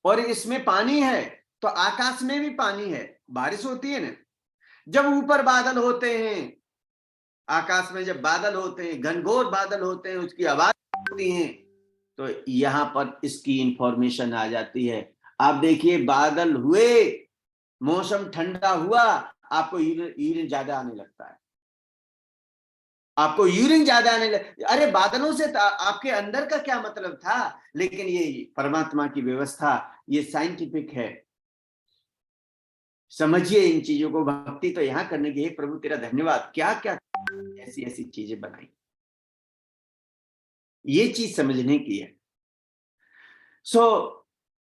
और इसमें पानी है, तो आकाश में भी पानी है। बारिश होती है ना, जब ऊपर बादल होते हैं, आकाश में जब बादल होते हैं, घनघोर बादल होते हैं, उसकी आवाज होती है, तो यहां पर इसकी इंफॉर्मेशन आ जाती है। आप देखिए बादल हुए, मौसम ठंडा हुआ, आपको यूरिन ज्यादा आने लगता है, आपको यूरिन ज्यादा आने लग। अरे बादलों से आपके अंदर का क्या मतलब था, लेकिन ये परमात्मा की व्यवस्था, ये साइंटिफिक है। समझिए इन चीजों को। भक्ति तो यहां करने की है, प्रभु तेरा धन्यवाद, क्या क्या ऐसी ऐसी चीजें बनाई, ये चीज समझने की है।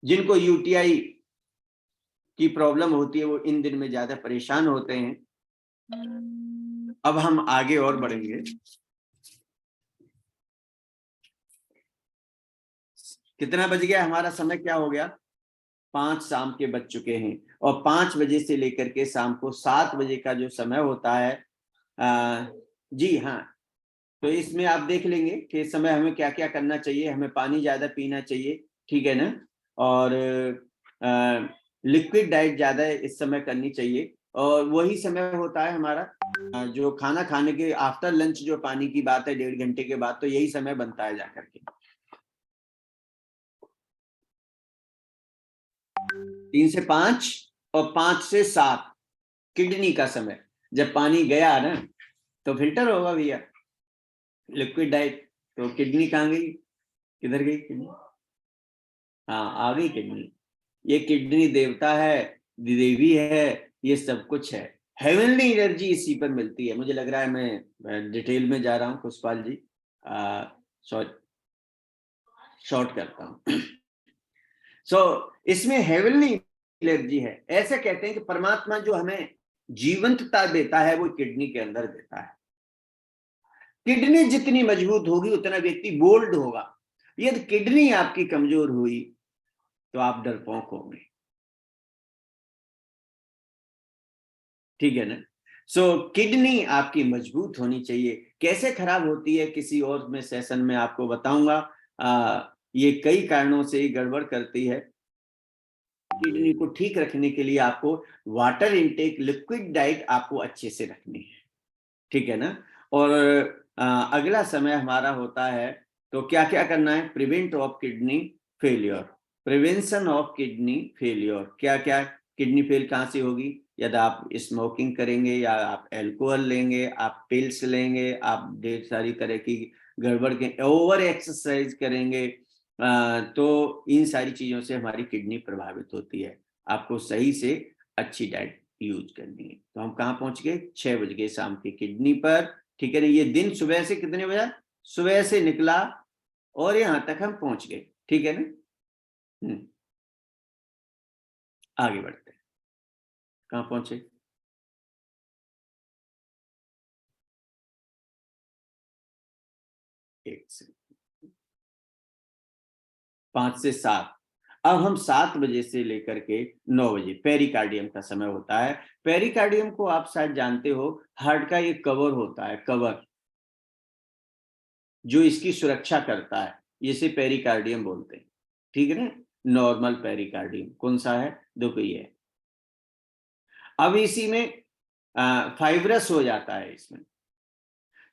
जिनको यूटीआई की प्रॉब्लम होती है वो इन दिन में ज्यादा परेशान होते हैं। अब हम आगे और बढ़ेंगे। कितना बज गया, हमारा समय क्या हो गया, 5 शाम के बज चुके हैं। और 5 बजे से लेकर के शाम को 7 बजे का जो समय होता है, जी हाँ, तो इसमें आप देख लेंगे कि इस समय हमें क्या क्या करना चाहिए। हमें पानी ज्यादा पीना चाहिए, ठीक है ना, और लिक्विड डाइट ज्यादा इस समय करनी चाहिए। और वही समय होता है हमारा जो खाना खाने के आफ्टर लंच, जो पानी की बात है 1.5 घंटे के बाद, तो यही समय बनता है जाकर के 3 से 5 और 5 से 7 किडनी का समय। जब पानी गया ना तो फिल्टर होगा भैया, लिक्विड डाइट। तो किडनी कहाँ गई, किधर गई किडनी, हाँ आ गई किडनी। ये किडनी देवता है, देवी है, ये सब कुछ है। हेवनली एनर्जी इसी पर मिलती है। मुझे लग रहा है मैं डिटेल में जा रहा हूँ पुष्पाल जी, शॉर्ट करता हूँ। इसमें हेवनली एनर्जी है। ऐसे कहते हैं कि परमात्मा जो हमें जीवंतता देता है वो किडनी के अंदर देता है। किडनी जितनी मजबूत होगी उतना व्यक्ति बोल्ड होगा। यदि किडनी आपकी कमजोर हुई तो आप डरपोक होंगे, ठीक है ना। किडनी आपकी मजबूत होनी चाहिए। कैसे खराब होती है किसी और में सेशन में आपको बताऊंगा। ये कई कारणों से गड़बड़ करती है। किडनी को ठीक रखने के लिए आपको वाटर इनटेक, लिक्विड डाइट आपको अच्छे से रखनी है, ठीक है ना। और अगला समय हमारा होता है, तो क्या क्या करना है, prevent of kidney failure, prevention of kidney failure. क्या क्या किडनी फेल कहाँ से होगी, यदि आप स्मोकिंग करेंगे, या आप अल्कोहल लेंगे, आप पिल्स लेंगे, आप ढेर सारी तरह की गड़बड़ के ओवर एक्सरसाइज करेंगे, तो इन सारी चीजों से हमारी किडनी प्रभावित होती है। आपको सही से अच्छी डाइट यूज करनी है। तो हम कहाँ पहुंच गए, 6 बज गए शाम की किडनी पर, ठीक है ना। ये दिन सुबह से कितने बजे, सुबह से निकला और यहां तक हम पहुंच गए, ठीक है ना। आगे बढ़ते हैं, कहाँ पहुंचे, एक से 5 से 7। अब हम 7 बजे से लेकर के 9 बजे पेरिकार्डियम का समय होता है। पेरिकार्डियम को आप शायद जानते हो, हार्ट का एक कवर होता है, कवर जो इसकी सुरक्षा करता है, इसे पेरिकार्डियम बोलते हैं, ठीक है ना। नॉर्मल पेरिकार्डियम कौन सा है, देखो ये है। अब इसी में फाइब्रस हो जाता है इसमें,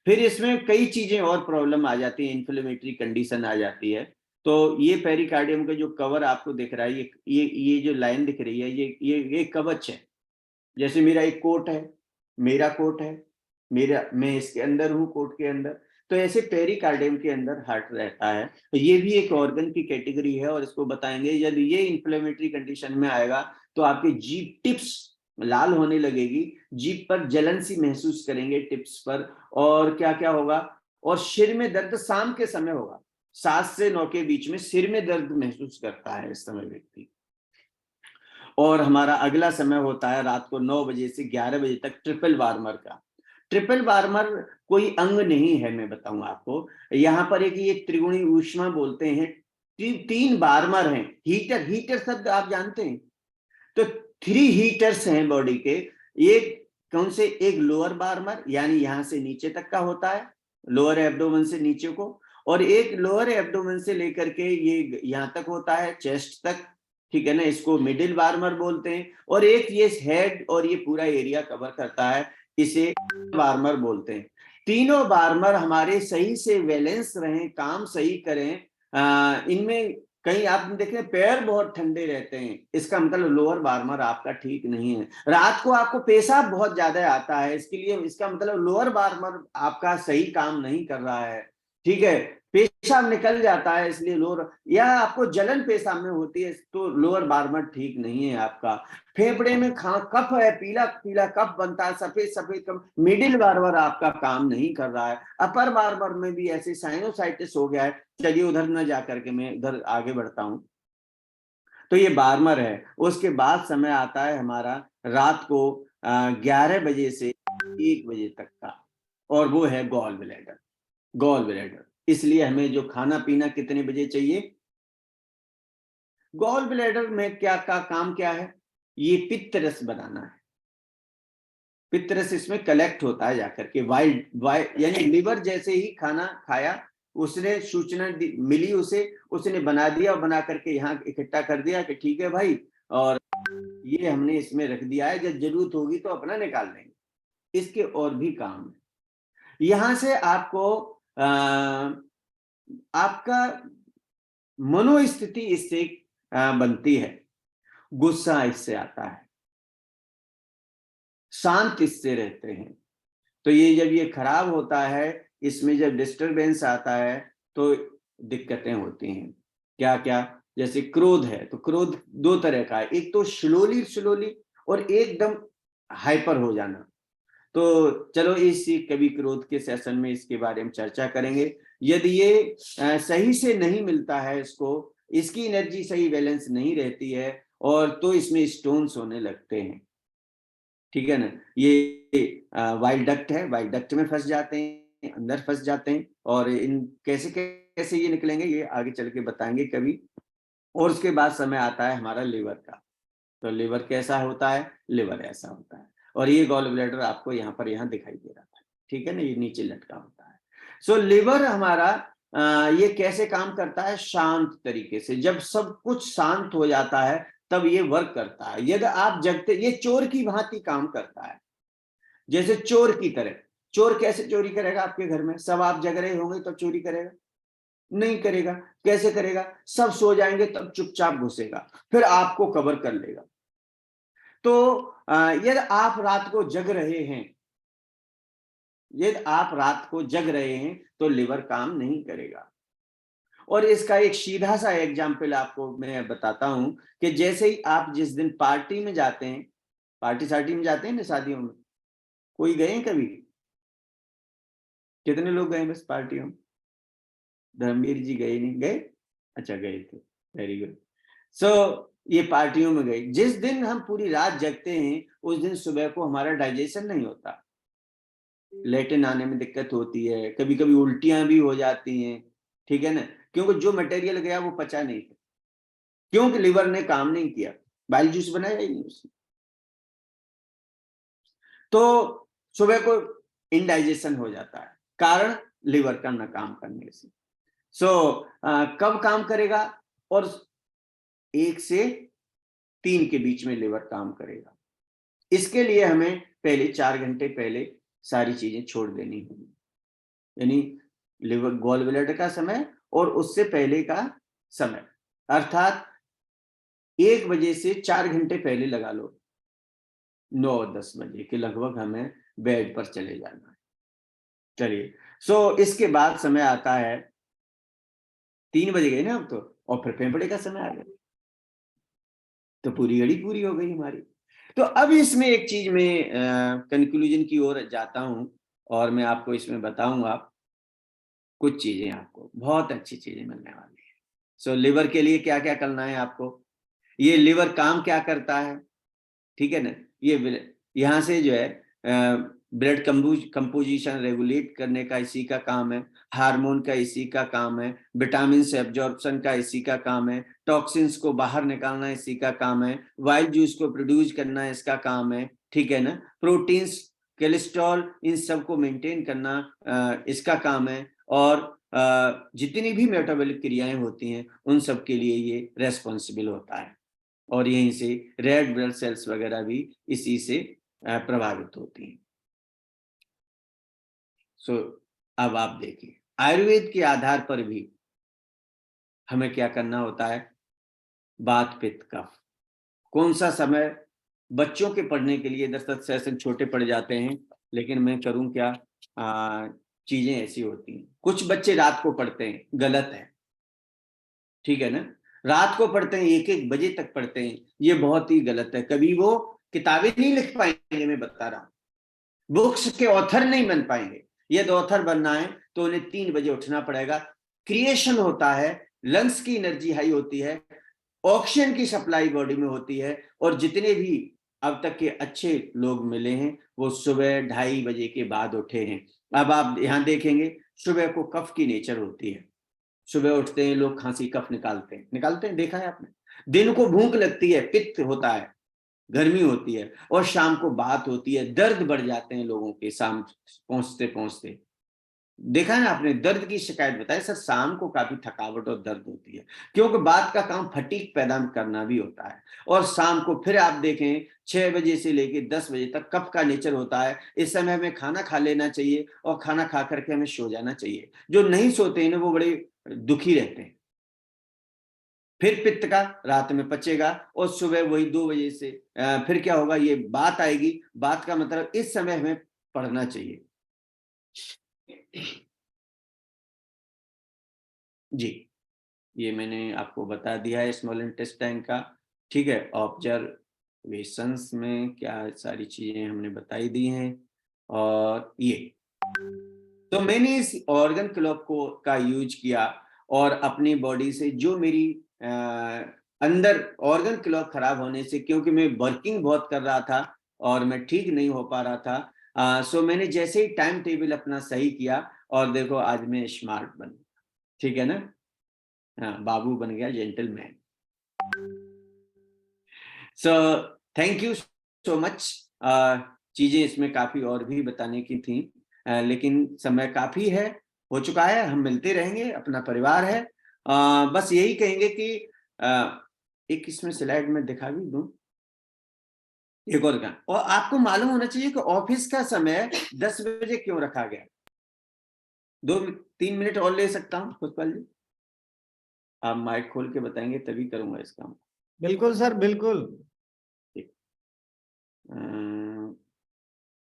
फिर इसमें कई चीजें और प्रॉब्लम आ जाती है, इन्फ्लेमेटरी कंडीशन आ जाती है। तो ये पेरिकार्डियम का जो कवर आपको दिख रहा है, ये जो लाइन दिख रही है, ये कवच है। जैसे मेरा एक कोट है, मेरा कोट है, मैं इसके अंदर हूँ, कोट के अंदर। तो ऐसे पेरिकार्डियम के अंदर हार्ट रहता है। तो ये भी एक ऑर्गन की कैटेगरी है, और इसको बताएंगे। यदि ये इन्फ्लेमेटरी कंडीशन में आएगा तो आपकी जीभ टिप्स लाल होने लगेगी, जीभ पर जलन सी महसूस करेंगे टिप्स पर। और क्या क्या होगा, और सिर में दर्द शाम के समय होगा, 7 से 9 के बीच में सिर में दर्द महसूस करता है इस समय व्यक्ति। और हमारा अगला समय होता है रात को 9 बजे से 11 बजे तक ट्रिपल वार्मर का। ट्रिपल वार्मर कोई अंग नहीं है, मैं बताऊं आपको। यहाँ पर एक ये त्रिगुणी ऊष्मा बोलते हैं, 3 वार्मर हैं। हीटर, हीटर शब्द आप जानते हैं, तो 3 हीटर्स हैं बॉडी के। एक कौन से? एक लोअर बार्मर यानी यहां से नीचे तक का होता है, लोअर एब्डोमेन से नीचे को, और एक लोअर एब्डोमेन से लेकर के ये यहां तक होता है, चेस्ट तक, ठीक है ना, इसको मिडिल बार्मर बोलते हैं। और एक ये हेड और ये पूरा एरिया कवर करता है, इसे बार्मर बोलते हैं। तीनों बार्मर हमारे सही से बैलेंस रहें, काम सही करें। इनमें कहीं आपने देखे पैर बहुत ठंडे रहते हैं, इसका मतलब लोअर बार्मर आपका ठीक नहीं है। रात को आपको पेशाब बहुत ज्यादा आता है, इसके लिए इसका मतलब लोअर बार्मर आपका सही काम नहीं कर रहा है, ठीक है। पेशाब निकल जाता है इसलिए लोअर, या आपको जलन पेशाब में होती है तो लोअर बार्मर ठीक नहीं है आपका। फेफड़े में कफ है, पीला पीला कफ बनता है, सफेद सफेद कफ, मिडिल बार्मर आपका काम नहीं कर रहा है। अपर बार्मर में भी ऐसे साइनोसाइटिस हो गया है। चलिए उधर न जाकर के मैं इधर आगे बढ़ता हूं। तो ये बार्मर है। उसके बाद समय आता है हमारा रात को 11 बजे से 1 बजे तक का, और वो है गॉल ब्लैडर। गॉल ब्लैडर, इसलिए हमें जो खाना पीना कितने बजे चाहिए? गॉल ब्लैडर में क्या का काम क्या है? ये पित्त रस बनाना है। पित्त रस इसमें कलेक्ट होता है जाकर के, वाइल्ड यानी लिवर जैसे ही खाना खाया, उसने सूचना मिली उसे, उसने बना दिया और बना करके यहाँ इकट्ठा कर दिया कि ठीक है भाई, और ये हमने इसमें रख दिया है, जब जरूरत होगी तो अपना निकाल लेंगे। इसके और भी काम है। यहां से आपको आपका मनोस्थिति इससे बनती है, गुस्सा इससे आता है, शांत इससे रहते हैं। तो ये जब ये खराब होता है, इसमें जब डिस्टरबेंस आता है तो दिक्कतें होती हैं। क्या क्या? जैसे क्रोध है तो क्रोध 2 तरह का है, एक तो स्लोली स्लोली और एकदम हाइपर हो जाना। तो चलो इसी कभी क्रोध के सेशन में इसके बारे में चर्चा करेंगे। यदि ये सही से नहीं मिलता है, इसको इसकी एनर्जी सही बैलेंस नहीं रहती है, और तो इसमें स्टोन्स होने लगते हैं, ठीक है ना। ये वाइल डक्ट है, वाइल डक्ट में फंस जाते हैं, अंदर फंस जाते हैं, और इन कैसे कैसे ये निकलेंगे ये आगे चल के बताएंगे कभी। और उसके बाद समय आता है हमारा लिवर का। तो लिवर कैसा होता है? लिवर ऐसा होता है, और ये गॉल ब्लैडर आपको यहाँ पर यहाँ दिखाई दे रहा था, ठीक है ना, ये नीचे लटका होता है। सो लिवर हमारा ये कैसे काम करता है? शांत तरीके से। जब सब कुछ शांत हो जाता है तब ये वर्क करता है। यदि आप जगते, ये चोर की भांति काम करता है, जैसे चोर की तरह। चोर कैसे चोरी करेगा? आपके घर में सब आप जग रहे होंगे तब चोरी करेगा? नहीं करेगा। कैसे करेगा? सब सो जाएंगे तब चुपचाप घुसेगा, फिर आपको कवर कर लेगा। तो यदि आप रात को जग रहे हैं, यदि आप रात को जग रहे हैं तो लिवर काम नहीं करेगा। और इसका एक सीधा सा एग्जाम्पल आपको मैं बताता हूं कि जैसे ही आप जिस दिन पार्टी में जाते हैं, पार्टी सार्टी में जाते हैं ना, शादियों में, कोई गए हैं कभी? कितने लोग गए बस पार्टियों में? धर्मवीर जी गए नहीं गए? अच्छा गए थे, वेरी गुड। सो ये पार्टियों में गए। जिस दिन हम पूरी रात जगते हैं उस दिन सुबह को हमारा डाइजेशन नहीं होता, लेटिन आने में दिक्कत होती है, कभी कभी उल्टियां भी हो जाती हैं, ठीक है ना, क्योंकि जो मटेरियल गया वो पचा नहीं था, क्योंकि लिवर ने काम नहीं किया, बाइल जूस बनाया ही नहीं उसने। तो सुबह को इनडाइजेशन हो जाता है, कारण लिवर का न काम करने से। कब काम करेगा? और 1 से 3 के बीच में लिवर काम करेगा। इसके लिए हमें पहले 4 घंटे पहले सारी चीजें छोड़ देनी होगी, यानी लिवर गॉल ब्लैडर का समय और उससे पहले का समय, अर्थात 1 बजे से 4 घंटे पहले लगा लो, 9-10 बजे के लगभग हमें बेड पर चले जाना है। चलिए, इसके बाद समय आता है 3 बजे गए ना अब तो, और फिर फेफड़े का समय आ गया, तो पूरी घड़ी पूरी हो गई हमारी। तो अब इसमें एक चीज में कंक्लूजन की ओर जाता हूं, और मैं आपको इसमें बताऊंगा कुछ चीजें, आपको बहुत अच्छी चीजें मिलने वाली है। लिवर के लिए क्या क्या करना है आपको, ये लिवर काम क्या करता है, ठीक है ना। ये यहाँ से जो है ब्लड कंपोजिशन रेगुलेट करने का इसी का काम है, हार्मोन का इसी का काम है, विटामिन से एब्जॉर्प्शन का इसी का काम है, टॉक्सिन्स को बाहर निकालना इसी का काम है, वाइल्ड जूस को प्रोड्यूस करना इसका काम है, ठीक है ना, प्रोटीन्स, कोलेस्ट्रॉल, इन सब को मेंटेन करना इसका काम है, और जितनी भी मेटाबॉलिक क्रियाएं होती हैं उन सब के लिए ये रेस्पॉन्सिबल होता है, और यहीं से रेड ब्लड सेल्स वगैरह भी इसी से प्रभावित होती हैं। सो अब आप देखिए, आयुर्वेद के आधार पर भी हमें क्या करना होता है, वात पित्त कफ, कौन सा समय बच्चों के पढ़ने के लिए 10 सेशन छोटे पड़ जाते हैं, लेकिन मैं करूं क्या, चीजें ऐसी होती हैं। कुछ बच्चे रात को पढ़ते हैं, गलत है, ठीक है ना, रात को पढ़ते हैं, 1-1 बजे तक पढ़ते हैं, ये बहुत ही गलत है। कभी वो किताबें नहीं लिख पाएंगे, मैं बता रहा हूं, बुक्स के ऑथर नहीं बन पाएंगे। यदि ऑथर बनना है तो उन्हें 3 बजे उठना पड़ेगा। क्रिएशन होता है, लंग्स की एनर्जी हाई होती है, ऑक्सीजन की सप्लाई बॉडी में होती है, और जितने भी अब तक के अच्छे लोग मिले हैं वो सुबह 2:30 बजे के बाद उठे हैं। अब आप यहां देखेंगे, सुबह को कफ की नेचर होती है, सुबह उठते हैं लोग खांसी कफ निकालते हैं, देखा है आपने। दिन को भूख लगती है, पित्त होता है, गर्मी होती है, और शाम को बात होती है, दर्द बढ़ जाते हैं लोगों के शाम पहुंचते पहुंचते। देखा है ना आपने, दर्द की शिकायत बताई सर, शाम को काफी थकावट और दर्द होती है, क्योंकि बात का काम फटीग पैदा करना भी होता है। और शाम को फिर आप देखें 6 बजे से लेकर 10 बजे तक कफ का नेचर होता है। इस समय हमें खाना खा लेना चाहिए, और खाना खा करके हमें सो जाना चाहिए। जो नहीं सोते हैं ना वो बड़े दुखी रहते हैं। फिर पित्त का रात में पचेगा, और सुबह वही 2 बजे से फिर क्या होगा, ये बात आएगी। बात का मतलब इस समय हमें पढ़ना चाहिए जी। ये मैंने आपको बता दिया है स्मॉल इंटेस्टाइन का, ठीक है। ऑब्जर्वेशंस में क्या सारी चीजें हमने बताई दी हैं। और ये तो मैंने इस ऑर्गन क्लॉक को का यूज किया, और अपनी बॉडी से जो मेरी अंदर ऑर्गन क्लॉक खराब होने से, क्योंकि मैं वर्किंग बहुत कर रहा था और मैं ठीक नहीं हो पा रहा था, सो मैंने जैसे ही टाइम टेबल अपना सही किया, और देखो आज मैं स्मार्ट बन, ठीक है ना, बाबू बन गया, gentleman. So thank you so much. चीजें इसमें काफी और भी बताने की थी, लेकिन समय काफी है, हो चुका है। हम मिलते रहेंगे, अपना परिवार है। बस यही कहेंगे कि एक इसमें स्लाइड में दिखा भी दूं, एक और का, और आपको मालूम होना चाहिए कि ऑफिस का समय 10 बजे क्यों रखा गया। 2-3 मिनट और ले सकता हूँ पुष्पल जी? आप माइक खोल के बताएंगे तभी करूंगा इस काम। बिल्कुल सर, बिल्कुल।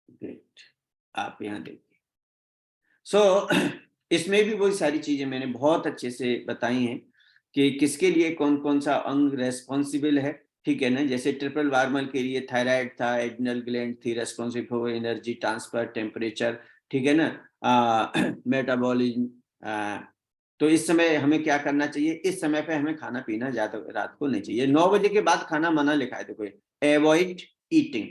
ग्रेट, आप यहाँ देखिए। सो इसमें भी वही सारी चीजें मैंने बहुत अच्छे से बताई हैं कि किसके लिए कौन कौन सा अंग रेस्पॉन्सिबल है, ठीक है ना। जैसे ट्रिपल वार्मल के लिए थायराइड था, एड्रिनल ग्लैंड थी responsible for energy transfer, temperature, ठीक है ना, मेटाबॉलिज्म। तो इस समय हमें क्या करना चाहिए, इस समय पे हमें खाना पीना ज्यादा रात को नहीं चाहिए। 9 बजे के बाद खाना मना लिखा है, देखो, अवॉइड ईटिंग।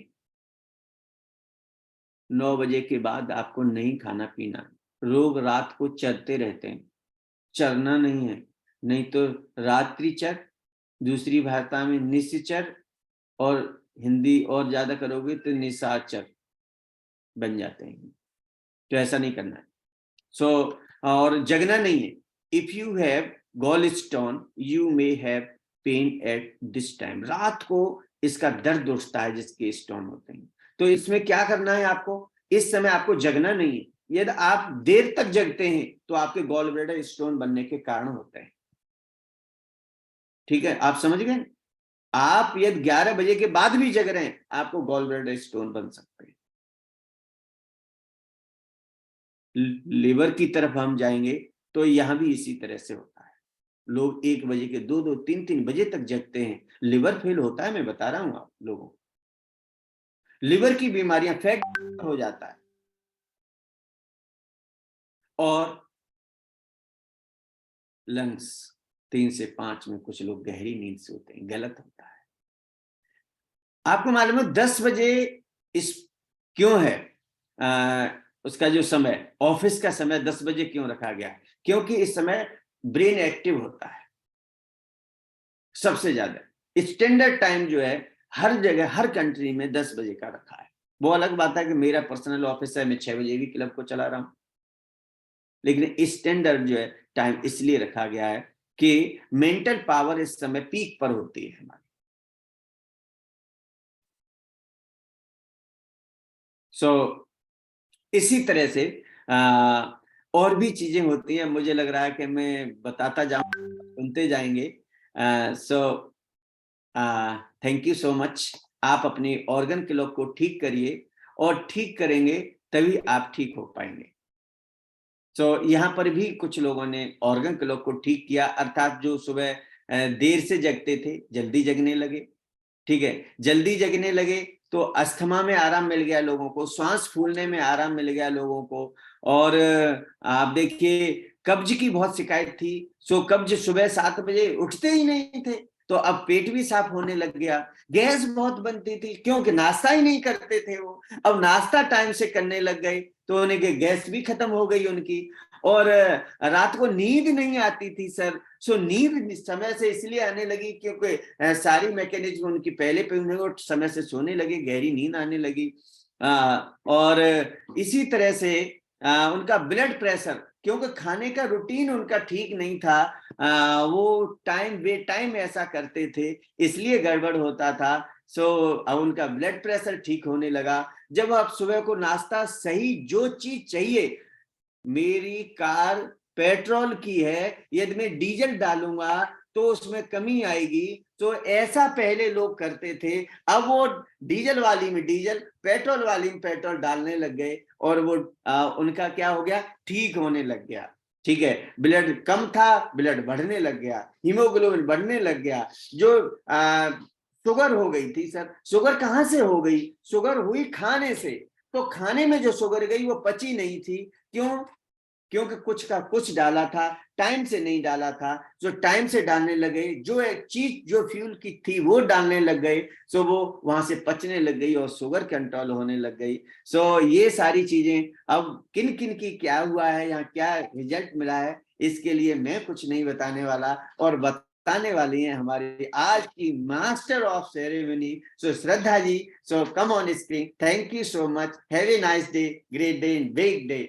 9 बजे के बाद आपको नहीं खाना पीना। लोग रात को चरते रहते हैं, चरना नहीं है, नहीं तो रात्रिचर, दूसरी भाषा में निशाचर, और हिंदी और ज्यादा करोगे तो निशाचर बन जाते हैं। तो ऐसा नहीं करना है। सो और जगना नहीं है। If you have gall stone you may have pain at this time. रात को इसका दर्द उठता है जिसके स्टोन होते हैं। तो इसमें क्या करना है आपको, इस समय आपको जगना नहीं है। यदि आप देर तक जगते हैं तो आपके गॉल ब्लैडर स्टोन बनने के कारण होते हैं, ठीक है, आप समझ गए। आप यदि 11 बजे के बाद भी जग रहे हैं आपको गॉल ब्लैडर स्टोन बन सकते हैं। लिवर की तरफ हम जाएंगे तो यहां भी इसी तरह से होता है। लोग 1 बजे के 2-2, 3-3 बजे तक जगते हैं, लिवर फेल होता है। मैं बता रहा हूं आप लोगों को, लिवर की बीमारियां, फैट हो जाता है, और लंग्स 3 से 5 में कुछ लोग गहरी नींद से होते हैं, गलत होता है। आपको मालूम है 10 बजे इस क्यों है, उसका जो समय, ऑफिस का समय 10 बजे क्यों रखा गया? क्योंकि इस समय ब्रेन एक्टिव होता है सबसे ज्यादा। स्टैंडर्ड टाइम जो है हर जगह, हर कंट्री में 10 बजे का रखा है। वो अलग बात है कि मेरा पर्सनल ऑफिस है, मैं 6 बजे भी क्लब को चला रहा हूं, लेकिन स्टैंडर्ड जो है टाइम इसलिए रखा गया है कि मेंटल पावर इस समय पीक पर होती है हमारी। इसी तरह से और भी चीजें होती हैं, मुझे लग रहा है कि मैं बताता जाऊं, सुनते जाएंगे। Thank you so much. आप अपनी ऑर्गन क्लॉक को ठीक करिए, और ठीक करेंगे तभी आप ठीक हो पाएंगे। यहाँ पर भी कुछ लोगों ने ऑर्गन क्लॉक को ठीक किया, अर्थात जो सुबह देर से जगते थे जल्दी जगने लगे। ठीक है, जल्दी जगने लगे तो अस्थमा में आराम मिल गया लोगों को, श्वास फूलने में आराम मिल गया लोगों को। और आप देखिए, कब्ज की बहुत शिकायत थी, सो कब्ज सुबह 7 बजे उठते ही नहीं थे, तो अब पेट भी साफ होने लग गया। गैस बहुत बनती थी क्योंकि नाश्ता ही नहीं करते थे वो, अब नाश्ता टाइम से करने लग गए तो उन्हें गैस भी खत्म हो गई उनकी। और रात को नींद नहीं आती थी सर, सो नींद समय से इसलिए आने लगी क्योंकि सारी मैकेनिज्म उनकी पहले पे, उन्हें समय से सोने लगे, गहरी नींद आने लगी। और इसी तरह से उनका ब्लड प्रेशर, क्योंकि खाने का रूटीन उनका ठीक नहीं था, वो टाइम बे टाइम ऐसा करते थे, इसलिए गड़बड़ होता था। अब उनका ब्लड प्रेशर ठीक होने लगा। जब आप सुबह को नाश्ता सही, जो चीज चाहिए, मेरी कार पेट्रोल की है, यदि मैं डीजल डालूंगा तो उसमें कमी आएगी, तो ऐसा पहले लोग करते थे। अब वो डीजल वाली में डीजल, पेट्रोल वाली में पेट्रोल डालने लग गए, और वो उनका क्या हो गया, ठीक होने लग गया। ठीक है, ब्लड कम था, ब्लड बढ़ने लग गया, हीमोग्लोबिन बढ़ने लग गया। जो शुगर हो गई थी सर, शुगर कहां से हो गई? शुगर हुई खाने से। तो खाने में जो शुगर गई वो पची नहीं थी, क्यों? क्योंकि कुछ का कुछ डाला था, टाइम से नहीं डाला था। जो टाइम से डालने लगे, जो एक चीज जो फ्यूल की थी वो डालने लग गए, सो वो वहां से पचने लग गई और शुगर कंट्रोल होने लग गई। ये सारी चीजें अब किन किन की क्या हुआ है, यहाँ क्या रिजल्ट मिला है, इसके लिए मैं कुछ नहीं बताने वाला, और बताने वाली हैं हमारी आज की master of ceremony, so Shraddha ji. So come on screen. Thank you so much, have a nice day, great day, big day.